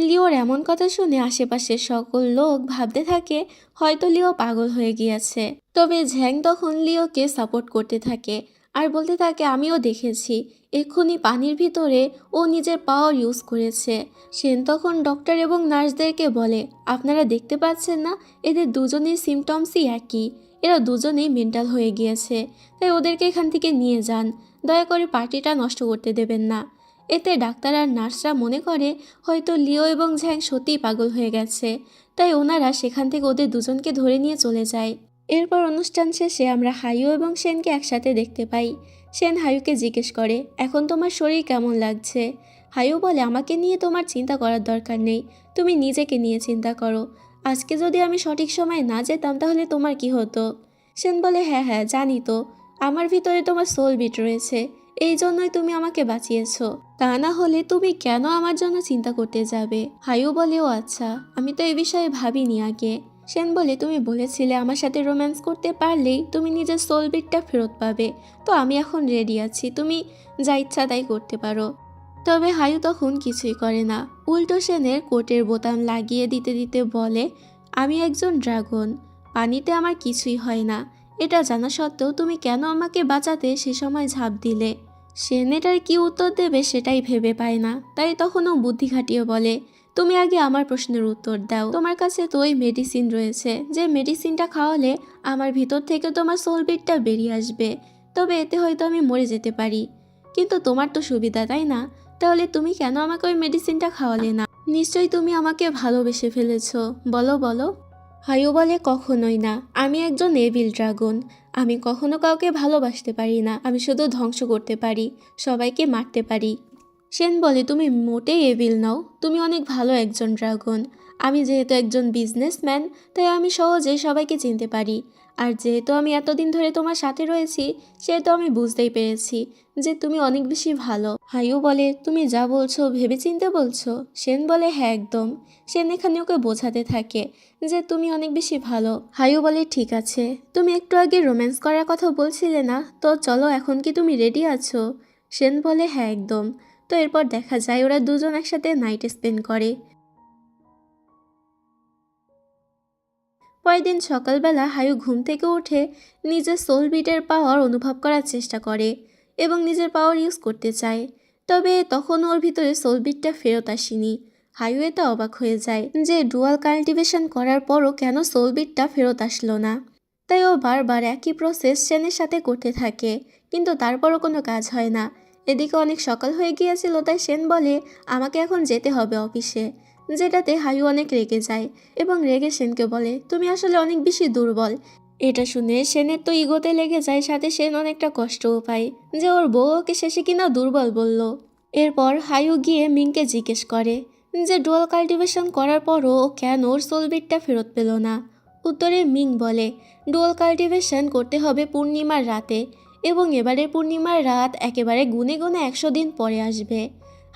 লিওর এমন কথা শুনে আশেপাশের সকল লোক ভাবতে থাকে হয়তো লিও পাগল হয়ে গিয়েছে। তবে ঝ্যাং তখন লিওকে সাপোর্ট করতে থাকে আর বলতে থাকে, আমিও দেখেছি এক্ষুনি পানির ভিতরে ও নিজের পাওয়ার ইউজ করেছে। সেন তখন ডক্টর এবং নার্সদেরকে বলে, আপনারা দেখতে পাচ্ছেন না, এদের দুজনের সিমটমসই একই। এরা দুজনেই মেন্টাল হয়ে গিয়েছে, তাই ওদেরকে এখান থেকে নিয়ে যান। দয়া করে পার্টিটা নষ্ট করতে দেবেন না। এতে ডাক্তার আর নার্সরা মনে করে হয়তো লিও এবং ঝ্যাং সত্যিই পাগল হয়ে গেছে, তাই ওনারা সেখান থেকে ওদের দুজনকে ধরে নিয়ে চলে যায়। এরপর অনুষ্ঠান শেষে আমরা হায়ু এবং সেনকে একসাথে দেখতে পাই। সেন হায়ুকে জিজ্ঞেস করে, এখন তোমার শরীর কেমন লাগছে? হায়ু বলে, আমাকে নিয়ে তোমার চিন্তা করার দরকার নেই, তুমি নিজেকে নিয়ে চিন্তা করো। আজকে যদি আমি সঠিক সময় না যেতাম তাহলে তোমার কি হতো? সেন বলে, হ্যাঁ হ্যাঁ জানি তো, আমার ভিতরে তোমার সোল বিট রয়েছে, এই জন্যই তুমি আমাকে বাঁচিয়েছো। তা না হলে তুমি কেন আমার জন্য চিন্তা করতে যাবে? হায়ু বলে, ও আচ্ছা, আমি তো এই বিষয়ে ভাবিনি আগে। সেন বলে, তুমি বলেছিলে আমার সাথে রোম্যান্স করতে পারলেই তুমি নিজের সোল বিটটা ফেরত পাবে, তো আমি এখন রেডি আছি, তুমি যা ইচ্ছা তাই করতে পারো। তবে হায়ু তখন কিছুই করে না, উল্টো সেনের কোটের বোতাম লাগিয়ে দিতে দিতে বলে, আমি একজন ড্রাগন, পানিতে আমার কিছুই হয় না, এটা জানা সত্ত্বেও তুমি কেন আমাকে বাঁচাতে সে সময় ঝাঁপ দিলে? সেন এটার কি উত্তর দেবে সেটাই ভেবে পায় না, তাই তখন ও বুদ্ধি খাটিয়ে বলে, তুমি আগে আমার প্রশ্নের উত্তর দাও। তোমার কাছে তো ওই মেডিসিন রয়েছে, যে মেডিসিনটা খাওয়ালে আমার ভিতর থেকে তোমার সোলবিটটা বেরিয়ে আসবে, তবে এতে হয়তো আমি মরে যেতে পারি। কিন্তু তোমার তো সুবিধা, তাই না? তাহলে তুমি কেন আমাকে ওই মেডিসিনটা খাওয়ালে না? নিশ্চয়ই তুমি আমাকে ভালোবেসে ফেলেছো, বলো বলো। হাইও বলে, কখনোই না, আমি একজন এভিল ড্রাগন। আমি কখনো কাউকে ভালোবাসতে পারি না, আমি শুধু ধ্বংস করতে পারি, সবাইকে মারতে পারি। সেন বলে, তুমি মোটেই এভিল নও, তুমি অনেক ভালো একজন ড্রাগন। আমি যেহেতু একজন বিজনেসম্যান, তাই আমি সহজেই সবাইকে চিনতে পারি। আর যেহেতু আমি এতদিন ধরে তোমার সাথে রয়েছি, সেহেতু আমি বুঝতেই পেরেছি যে তুমি অনেক বেশি ভালো। হাইও বলে, তুমি যা বলছো ভেবে চিনতে বলছো? সেন বলে, হ্যাঁ একদম। সেন এখানে ওকে বোঝাতে থাকে যে তুমি অনেক বেশি ভালো। হাইও বলে, ঠিক আছে, তুমি একটু আগে রোম্যান্স করার কথা বলছিলে না, তো চলো, এখন কি তুমি রেডি আছো? সেন বলে, হ্যাঁ একদম। তো এরপর দেখা যায় ওরা দুজন একসাথে নাইট স্পেন্ড করে। পরের দিন সকালবেলা হায়ু ঘুম থেকে উঠে নিজের সোল বিটের পাওয়ার অনুভব করার চেষ্টা করে এবং নিজের পাওয়ার ইউজ করতে চায়, তবে তখন ওর ভিতরে সোল বিটটা ফেরত আসেনি। হায়ু এতে অবাক হয়ে যায় যে ডুয়াল কাল্টিভেশন করার পরও কেন সোল বিটটা ফেরত আসলো না। তাই ও বারবার একই প্রসেস সেনের সাথে করতে থাকে, কিন্তু তারপরও কোনো কাজ হয় না। এদিকে অনেক সকাল হয়ে গিয়েছিল, তাই সেন বলে, আমাকে এখন যেতে হবে অফিসে, যেটাতে হায়ু অনেক রেগে যায় এবং রেগে সেনকে বলে, তুমি আসলে অনেক বেশি দুর্বল। এটা শুনে সেনের তো ইগোতে লেগে যায়, সাথে সেন অনেকটা কষ্টও পায় যে ওর বউ ওকে শেষে কিনা দুর্বল বলল। এরপর হায়ু গিয়ে মিংকে জিজ্ঞেস করে যে ডুয়াল কাল্টিভেশন করার পরও ও কেন ওর সোলবিটটা ফেরত পেল না। উত্তরে মিং বলে, ডুয়াল কাল্টিভেশন করতে হবে পূর্ণিমার রাতে, এবং এবারে পূর্ণিমার রাত একেবারে গুনে গুনে 100 দিন পরে আসবে।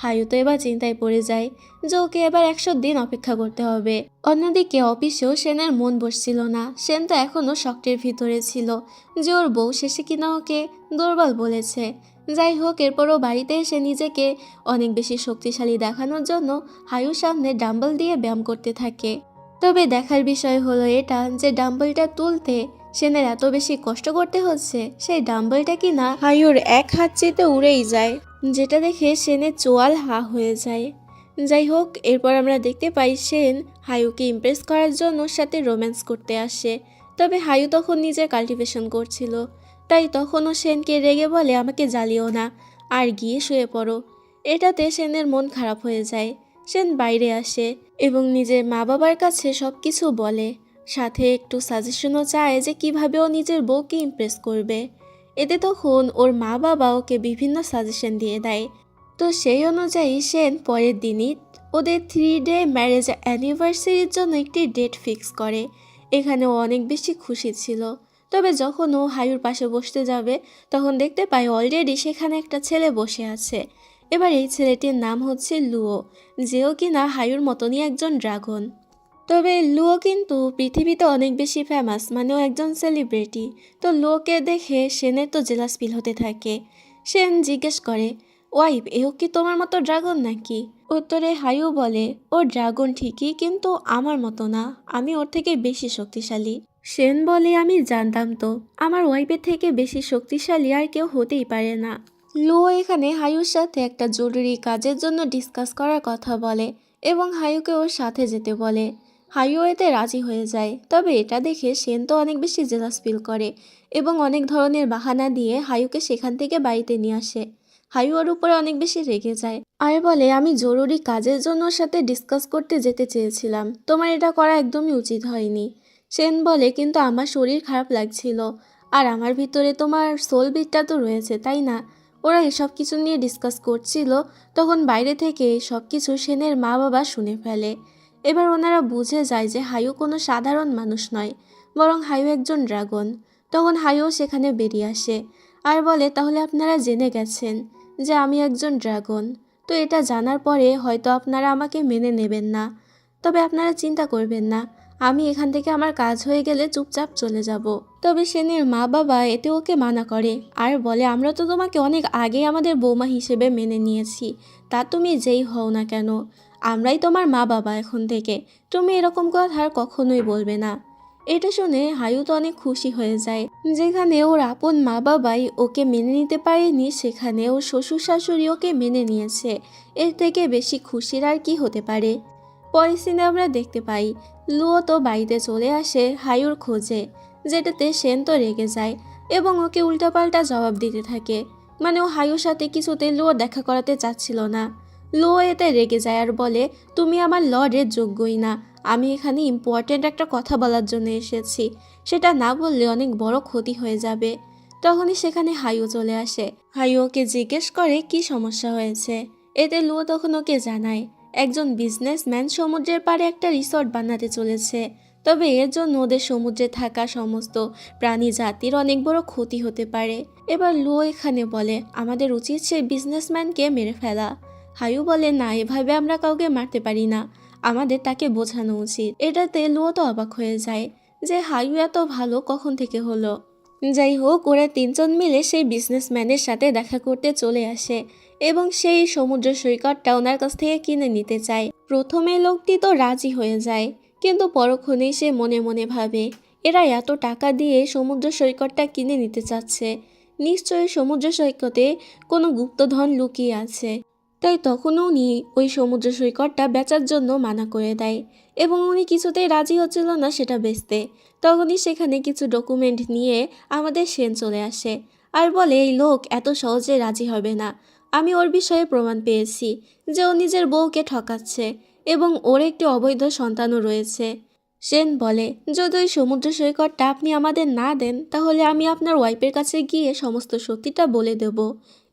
হায়ু তো এবার চিন্তায় পড়ে যায় যে ওকে এবার 100 দিন অপেক্ষা করতে হবে। অন্যদিকে অফিসেও সেনের মন বসছিল না। সেন তো এখনও শক্টের ভিতরে ছিল যে ওর বউ শেষে কিনা ওকে দুর্বল বলেছে। যাই হোক, এরপরও বাড়িতে এসে নিজেকে অনেক বেশি শক্তিশালী দেখানোর জন্য হায়ুর সামনে ডাম্বল দিয়ে ব্যায়াম করতে থাকে। তবে দেখার বিষয় হলো এটা যে ডাম্বলটা তুলতে সেনের এত বেশি কষ্ট করতে হচ্ছে, সেই ডাম্বলটা কিনা হায়ুর এক হাত চেতে উড়েই যায়, যেটা দেখে সেনের চোয়াল হা হয়ে যায়। যাই হোক, এরপর আমরা দেখতে পাই সেন হায়ুকে ইমপ্রেস করার জন্য ওর সাথে রোম্যান্স করতে আসে। তবে হায়ু তখন নিজের কাল্টিভেশন করছিল, তাই তখনও সেনকে রেগে বলে, আমাকে জ্বালিও না, আর গিয়ে শুয়ে পড়ো। এটাতে সেনের মন খারাপ হয়ে যায়। সেন বাইরে আসে এবং নিজের মা বাবার কাছে সব কিছু বলে, সাথে একটু সাজেশনও চায় যে কিভাবে ও নিজের বউকে ইমপ্রেস করবে। এতে তখন ওর মা বাবা ওকে বিভিন্ন সাজেশন দিয়ে দেয়। তো সেই অনুযায়ী সেন পরের দিনই ওদের 3 ডে ম্যারেজ অ্যানিভার্সারির জন্য একটি ডেট ফিক্স করে। এখানে ও অনেক বেশি খুশি ছিল। তবে যখন ও হায়ুর পাশে বসতে যাবে, তখন দেখতে পায় অলরেডি সেখানে একটা ছেলে বসে আছে। এবার এই ছেলেটির নাম হচ্ছে লুও, যেও কিনা হায়ুর মতনই একজন ড্রাগন। তবে লুও কিন্তু পৃথিবীতে অনেক বেশি ফেমাস, মানে ও একজন সেলিব্রিটি। তো লুওকে দেখে সেনের তো জেলাস ফিল হতে থাকে। সেন জিজ্ঞেস করে, ওয়াইফ, এও কি তোমার মতো ড্রাগন নাকি? উত্তরে হায়ু বলে, ও ড্রাগন ঠিকই, কিন্তু আমার মতো না, আমি ওর থেকে বেশি শক্তিশালী। সেন বলে, আমি জানতাম তো, আমার ওয়াইফের থেকে বেশি শক্তিশালী আর কেউ হতেই পারে না। লুও এখানে হায়ুর সাথে একটা জরুরি কাজের জন্য ডিসকাস করার কথা বলে এবং হায়ুকে ওর সাথে যেতে বলে। হায়ু এতে রাজি হয়ে যায়। তবে এটা দেখে সেন তো অনেক বেশি জেলাস ফিল করে এবং অনেক ধরনের বাহানা দিয়ে হায়ুকে সেখান থেকে বাড়িতে নিয়ে আসে। হায়ু ওর উপরে অনেক বেশি রেগে যায় আর বলে, আমি জরুরি কাজের জন্য ওর সাথে ডিসকাস করতে যেতে চেয়েছিলাম, তোমার এটা করা একদমই উচিত হয়নি। সেন বলে, কিন্তু আমার শরীর খারাপ লাগছিল, আর আমার ভিতরে তোমার সোল বিটটা তো রয়েছে, তাই না? ওরা এসব কিছু নিয়ে ডিসকাস করছিল, তখন বাইরে থেকে সব কিছু সেনের মা বাবা শুনে ফেলে। এবার ওনারা বুঝে যায় যে হায়ু কোনো সাধারণ মানুষ নয়, বরং হায়ু একজন ড্রাগন। তখন হায়ু সেখানে বেরিয়ে আসে আর বলে, তাহলে আপনারা জেনে গেছেন যে আমি একজন ড্রাগন। তো এটা জানার পরে হয়তো আপনারা আমাকে মেনে নেবেন না, তবে আপনারা চিন্তা করবেন না, আমি এখান থেকে আমার কাজ হয়ে গেলে চুপচাপ চলে যাব। তবে সেনের মা বাবা এতে ওকে মানা করে আর বলে, আমরা তো তোমাকে অনেক আগে আমাদের বৌমা হিসেবে মেনে নিয়েছি, তা তুমি যেই হও না কেন, আমরাই তোমার মা বাবা এখন থেকে, তুমি এরকম কথা আর কখনোই বলবে না। এটা শুনে হায়ু তো অনেক খুশি হয়ে যায়। যেখানে ওর আপন মা বাবাই ওকে মেনে নিতে পারেনি, সেখানে ওর শ্বশুর শাশুড়ি ওকে মেনে নিয়েছে। এর থেকে বেশি খুশির আর কি হতে পারে। পরের সিনে আমরা দেখতে পাই লুও তো বাড়িতে চলে আসে হায়ুর খোঁজে, যেটাতে সেন তো রেগে যায় এবং ওকে উল্টাপাল্টা জবাব দিতে থাকে। মানে ও হায়ুর সাথে কিছুতে লুও দেখা করাতে চাচ্ছিল না। লুও এতে রেগে যায় আর বলে, তুমি আমার লর্ডের যোগ্যই না। আমি এখানে ইম্পর্ট্যান্ট একটা কথা বলার জন্য এসেছি, সেটা না বললে অনেক বড় ক্ষতি হয়ে যাবে। তখনই সেখানে হায়ু চলে আসে। হায়ু ওকে জিজ্ঞেস করে কি সমস্যা হয়েছে। এতে লুও তখন ওকে জানায় একজন বিজনেসম্যান সমুদ্রের পাড়ে একটা রিসর্ট বানাতে চলেছে, তবে এর জন্য ওদের সমুদ্রে থাকা সমস্ত প্রাণী জাতির অনেক বড় ক্ষতি হতে পারে। এবার লুও এখানে বলে আমাদের উচিত সেই বিজনেসম্যানকে মেরে ফেলা। হায়ু বলে না, এভাবে আমরা কাউকে মারতে পারি না, আমাদের তাকে বোঝানো উচিত। এটাতে লুও তো অবাক হয়ে যায় যে হায়ু এত ভালো কখন থেকে হলো। যাই হোক, ওরা তিনজন মিলে সেই বিজনেসম্যানের সাথে দেখা করতে চলে আসে এবং সেই সমুদ্র সৈকতটা ওনার কাছ থেকে কিনে নিতে চায়। প্রথমে লোকটি তো রাজি হয়ে যায়, কিন্তু পরক্ষণেই সে মনে মনে ভাবে এরা এত টাকা দিয়ে সমুদ্র সৈকতটা কিনে নিতে চাচ্ছে, নিশ্চয়ই সমুদ্র সৈকতে কোনো গুপ্তধন লুকিয়ে আছে। তাই তখন উনি ওই সমুদ্র সৈকতটা বেচার জন্য মানা করে দেয় এবং উনি কিছুতেই রাজি হচ্ছিল না সেটা বেচতে। তখনই সেখানে কিছু ডকুমেন্ট নিয়ে আমাদের সেন চলে আসে আর বলে এই লোক এত সহজে রাজি হবে না। আমি ওর বিষয়ে প্রমাণ পেয়েছি যে ও নিজের বউকে ঠকাচ্ছে এবং ওর একটি অবৈধ সন্তানও রয়েছে। সেন বলে যদি ওই সমুদ্র সৈকতটা আপনি আমাদের না দেন তাহলে আমি আপনার ওয়াইফের কাছে গিয়ে সমস্ত সত্যিটা বলে দেব।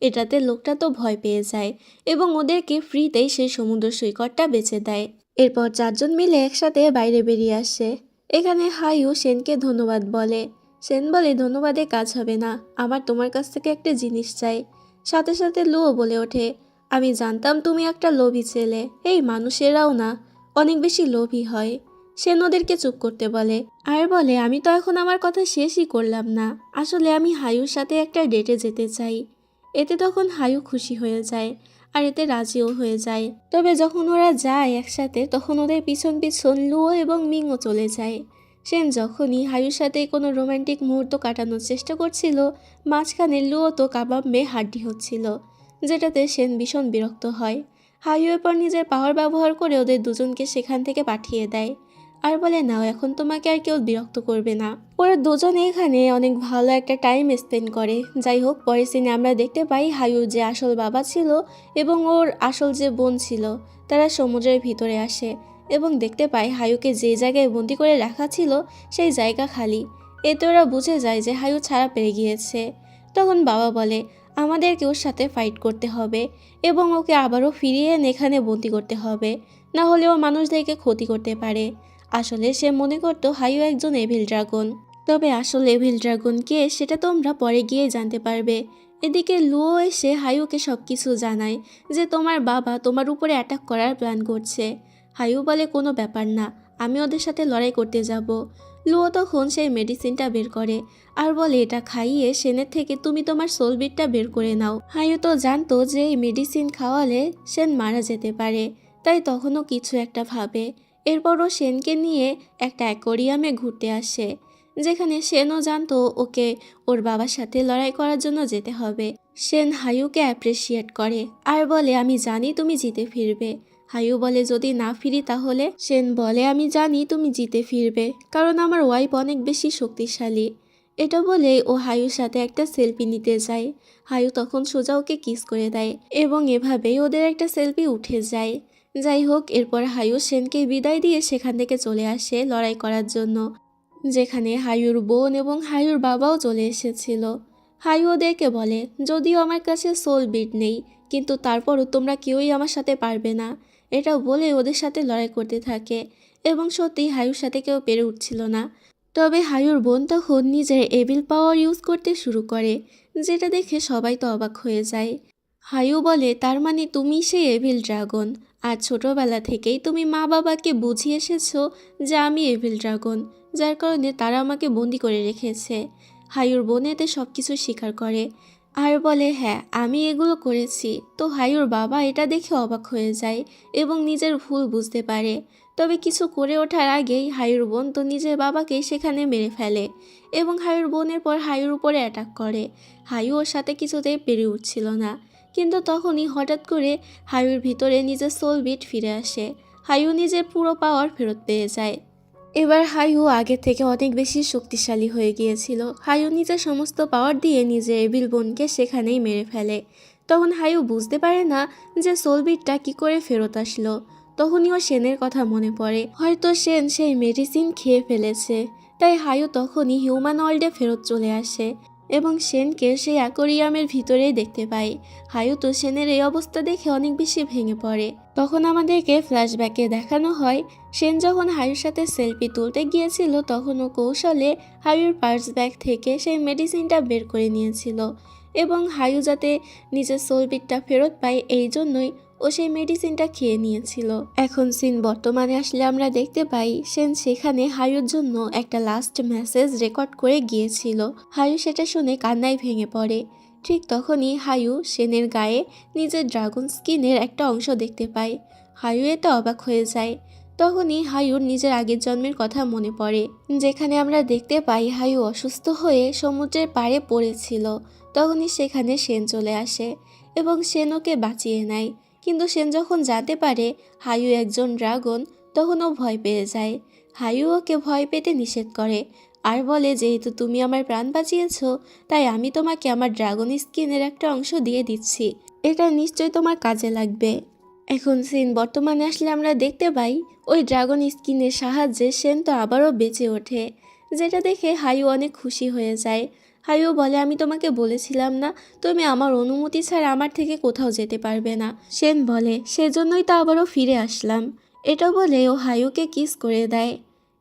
এটাতে লোকটা তো ভয় পেয়ে যায় এবং ওদেরকে ফ্রিতেই সেই সমুদ্র সৈকতটা বেচে দেয়। এরপর চারজন মিলে একসাথে বাইরে বেরিয়ে আসে। এখানে হায়ু সেনকে ধন্যবাদ বলে। সেন বলে ধন্যবাদে কাজ হবে না, আমার তোমার কাছ থেকে একটা জিনিস চাই। সাথে সাথে লুও বলে ওঠে আমি জানতাম তুমি একটা লোভী ছেলে, এই মানুষেরাও না অনেক বেশি লোভী হয়। সেন ওদেরকে চুপ করতে বলে আর বলে আমি তো এখন আমার কথা শেষই করলাম না, আসলে আমি হায়ুর সাথে একটা ডেটে যেতে চাই। এতে তখন হায়ু খুশি হয়ে যায় আর এতে রাজিও হয়ে যায়। তবে যখন ওরা যায় একসাথে তখন ওদের পিছন পিছন লুও এবং মিংও চলে যায়। সেন যখনই হায়ুর সাথে কোনো রোমান্টিক মুহূর্ত কাটানোর চেষ্টা করছিল, মাঝখানে লুও তো কাবাব মেয়ে হাড্ডি হচ্ছিল, যেটাতে সেন ভীষণ বিরক্ত হয়। হায়ু এরপর নিজের পাওয়ার ব্যবহার করে ওদের দুজনকে সেখান থেকে পাঠিয়ে দেয় আর বলে নাও এখন তোমাকে আর কেউ বিরক্ত করবে না। ওরা দুজনে এখানে অনেক ভালো একটা টাইম স্পেন্ড করে। যাই হোক, পরের সিনে আমরা দেখতে পাই হায়ুর যে আসল বাবা ছিল এবং ওর আসল যে বোন ছিল তারা সমুদ্রের ভিতরে আসে এবং দেখতে পায় হায়ুকে যে জায়গায় বন্দি করে রাখা ছিল সেই জায়গা খালি। এতে ওরা বুঝে যায় যে হায়ু ছাড়া পেয়ে গিয়েছে। তখন বাবা বলে আমাদেরকে ওর সাথে ফাইট করতে হবে এবং ওকে আবারও ফিরিয়ে এনে এখানে বন্দি করতে হবে, না হলে ও মানুষদেরকে ক্ষতি করতে পারে। আসলে সে মনে করতো হায়ু একজন এভিল ড্রাগন, তবে আসলে এভিল ড্রাগন কে সেটা তোমরা পরে গিয়ে জানতে পারবে। এদিকে লুও এসে হায়ুকে সবকিছু জানায় যে তোমার বাবা তোমার উপরে অ্যাটাক করার প্ল্যান করছে। হায়ু বলে কোনো ব্যাপার না, আমি ওদের সাথে লড়াই করতে যাব। লুও তখন সেই মেডিসিনটা বের করে আর বলে এটা খাইয়ে সেনের থেকে তুমি তোমার সোলবিটটা বের করে নাও। হায়ু তো জানতো যে এই মেডিসিন খাওয়ালে সেন মারা যেতে পারে, তাই তখনও কিছু একটা ভাবে। এরপরও সেনকে নিয়ে একটা অ্যাকোরিয়ামে ঘুরতে আসে, যেখানে সেনও জানতো ওকে ওর বাবার সাথে লড়াই করার জন্য যেতে হবে। সেন হায়ুকে অ্যাপ্রিসিয়েট করে আর বলে আমি জানি তুমি জিতে ফিরবে। হায়ু বলে যদি না ফিরি তাহলে? সেন বলে আমি জানি তুমি জিতে ফিরবে, কারণ আমার ওয়াইফ অনেক বেশি শক্তিশালী। এটা বলে ও হায়ুর সাথে একটা সেলফি নিতে যায়। হায়ু তখন সোজা ওকে কিস করে দেয় এবং এভাবেই ওদের একটা সেলফি উঠে যায়। যাই হোক, এরপর হায়ু সেনকে বিদায় দিয়ে সেখান থেকে চলে আসে লড়াই করার জন্য, যেখানে হায়ুর বোন এবং হায়ুর বাবাও চলে এসেছিল। হায়ু ওদেরকে বলে যদিও আমার কাছে সোল বিট নেই, কিন্তু তারপরও তোমরা কেউই আমার সাথে পারবে না। এটা বলে ওদের সাথে লড়াই করতে থাকে এবং সত্যি হায়ুর সাথে কেউ পেরে উঠছিল না। তবে হায়ুর বোন তখন নিজের এভিল পাওয়ার ইউজ করতে শুরু করে, যেটা দেখে সবাই তো অবাক হয়ে যায়। হায়ু বলে তার মানে তুমি সেই এভিল ড্রাগন, আর ছোটবেলা থেকেই তুমি মা বাবাকে বুঝিয়ে এসেছো যে আমি এভিল ড্রাগন, যার কারণে তারা আমাকে বন্দি করে রেখেছে। হায়ুর বোন এতে সব কিছু স্বীকার করে আর বলে হ্যাঁ আমি এগুলো করেছি। তো হায়ুর বাবা এটা দেখে অবাক হয়ে যায় এবং নিজের ভুল বুঝতে পারে। তবে কিছু করে ওঠার আগেই হায়ুর বোন তো নিজের বাবাকেই সেখানে মেরে ফেলে এবং হায়ুর বোনের পর হায়ুর উপরে অ্যাটাক করে। হায়ু ওর সাথে কিছুতেই পেরে উঠছিল না, কিন্তু তখনই হঠাৎ করে হায়ুর ভিতরে নিজের সোল বিট ফিরে আসে। হায়ু নিজের পুরো পাওয়ার ফেরত পেয়ে যায়। এবার হায়ু আগে থেকে অনেক বেশি শক্তিশালী হয়ে গিয়েছিল। হায়ু নিজের সমস্ত পাওয়ার দিয়ে নিজের এভিল বোনকে সেখানেই মেরে ফেলে। তখন হায়ু বুঝতে পারে না যে সোলবিটটা কি করে ফেরত আসলো। তখনই ও সেনের কথা মনে পড়ে, হয়তো সেন সেই মেডিসিন খেয়ে ফেলেছে। তাই হায়ু তখনই হিউম্যান ওয়ার্ল্ডে ফেরত চলে আসে এবং সেনকে সেই অ্যাকোরিয়ামের ভিতরেই দেখতে পায়। হায়ু তো সেনের এই অবস্থা দেখে অনেক বেশি ভেঙে পড়ে। তখন আমাদেরকে ফ্ল্যাশব্যাকে দেখানো হয় সেন যখন হায়ুর সাথে সেলফি তুলতে গিয়েছিল তখন ও কৌশলে হায়ুর পার্স ব্যাগ থেকে সেই মেডিসিনটা বের করে নিয়েছিল এবং হায়ু যাতে নিজের সোলবিটটা ফেরত পায় এই জন্যই ও সেই মেডিসিনটা খেয়ে নিয়েছিল। এখন সিন বর্তমানে আসলে আমরা দেখতে পাই সেন সেখানে হায়ুর জন্য একটা লাস্ট মেসেজ রেকর্ড করে গিয়েছিল। হায়ু সেটা শুনে কান্নায় ভেঙে পড়ে। ঠিক তখনই হায়ু সেনের গায়ে নিজের ড্রাগন স্কিনের একটা অংশ দেখতে পায়। হায়ু এতে অবাক হয়ে যায়। তখনই হায়ুর নিজের আগের জন্মের কথা মনে পড়ে, যেখানে আমরা দেখতে পাই হায়ু অসুস্থ হয়ে সমুদ্রের পাড়ে পড়েছিল। তখনই সেখানে সেন চলে আসে এবং সেন ওকে বাঁচিয়ে নেয়। কিন্তু সেন যখন জানতে পারে হায়ু একজন ড্রাগন তখন ও ভয় পেয়ে যায়। হায়ু ওকে ভয় পেতে নিষেধ করে আর বলে, যেহেতু তুমি আমার প্রাণ বাঁচিয়েছ তাই আমি তোমাকে আমার ড্রাগন স্কিনের একটা অংশ দিয়ে দিচ্ছি, এটা নিশ্চয়ই তোমার কাজে লাগবে। এখন সিন বর্তমানে আসলে আমরা দেখতে পাই ওই ড্রাগন স্কিনের সাহায্যে সেন তো আবারও বেঁচে ওঠে, যেটা দেখে হায়ু অনেক খুশি হয়ে যায়। হায়ু বলে, আমি তোমাকে বলেছিলাম না তুমি আমার অনুমতি ছাড়া আমার থেকে কোথাও যেতে পারবে না। সেন বলে, সেজন্যই তো আবারও ফিরে আসলাম। এটা বলে ও হায়ুকে কিস করে দেয়।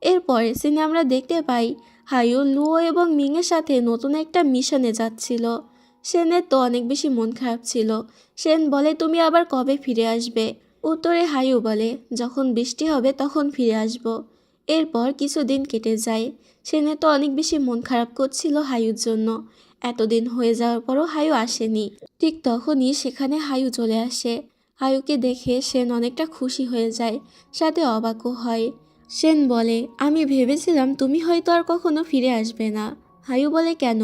এরপরে সিনে আমরা দেখতে পাই হায়ু লুও এবং মিংয়ের সাথে নতুন একটা মিশনে যাচ্ছিল। সেনের তো অনেক বেশি মন খারাপ ছিল। সেন বলে, তুমি আবার কবে ফিরে আসবে? উত্তরে হায়ু বলে, যখন বৃষ্টি হবে তখন ফিরে আসব। এরপর কিছুদিন কেটে যায়। সেনে তো অনেক বেশি মন খারাপ করছিল হায়ুর জন্য। এতদিন হয়ে যাওয়ার পরও হায়ু আসেনি। ঠিক তখনই সেখানে হায়ু চলে আসে। হায়ুকে দেখে সেন অনেকটা খুশি হয়ে যায়, সাথে অবাকও হয়। সেন বলে, আমি ভেবেছিলাম তুমি হয়তো আর কখনো ফিরে আসবে না। হায়ু বলে, কেন?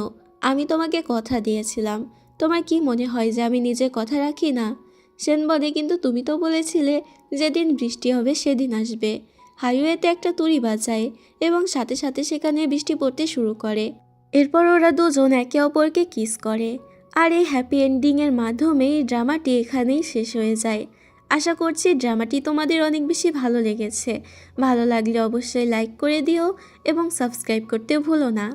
আমি তোমাকে কথা দিয়েছিলাম। তোমার কি মনে হয় যে আমি নিজের কথা রাখি না? সেন বলে, কিন্তু তুমি তো বলেছিলে যেদিন বৃষ্টি হবে সেদিন আসবে। হায়ু এতে একটা তুড়ি বাজায় এবং সাথে সাথে সেখানে বৃষ্টি পড়তে শুরু করে। এরপর ওরা দুজন একে অপরকে কিস করে। আর এই হ্যাপি এন্ডিংয়ের মাধ্যমে ড্রামাটি এখানেই শেষ হয়ে যায়। আশা করছি ড্রামাটি তোমাদের অনেক বেশি ভালো লেগেছে। ভালো লাগলে অবশ্যই লাইক করে দিও এবং সাবস্ক্রাইব করতে ভুলো না।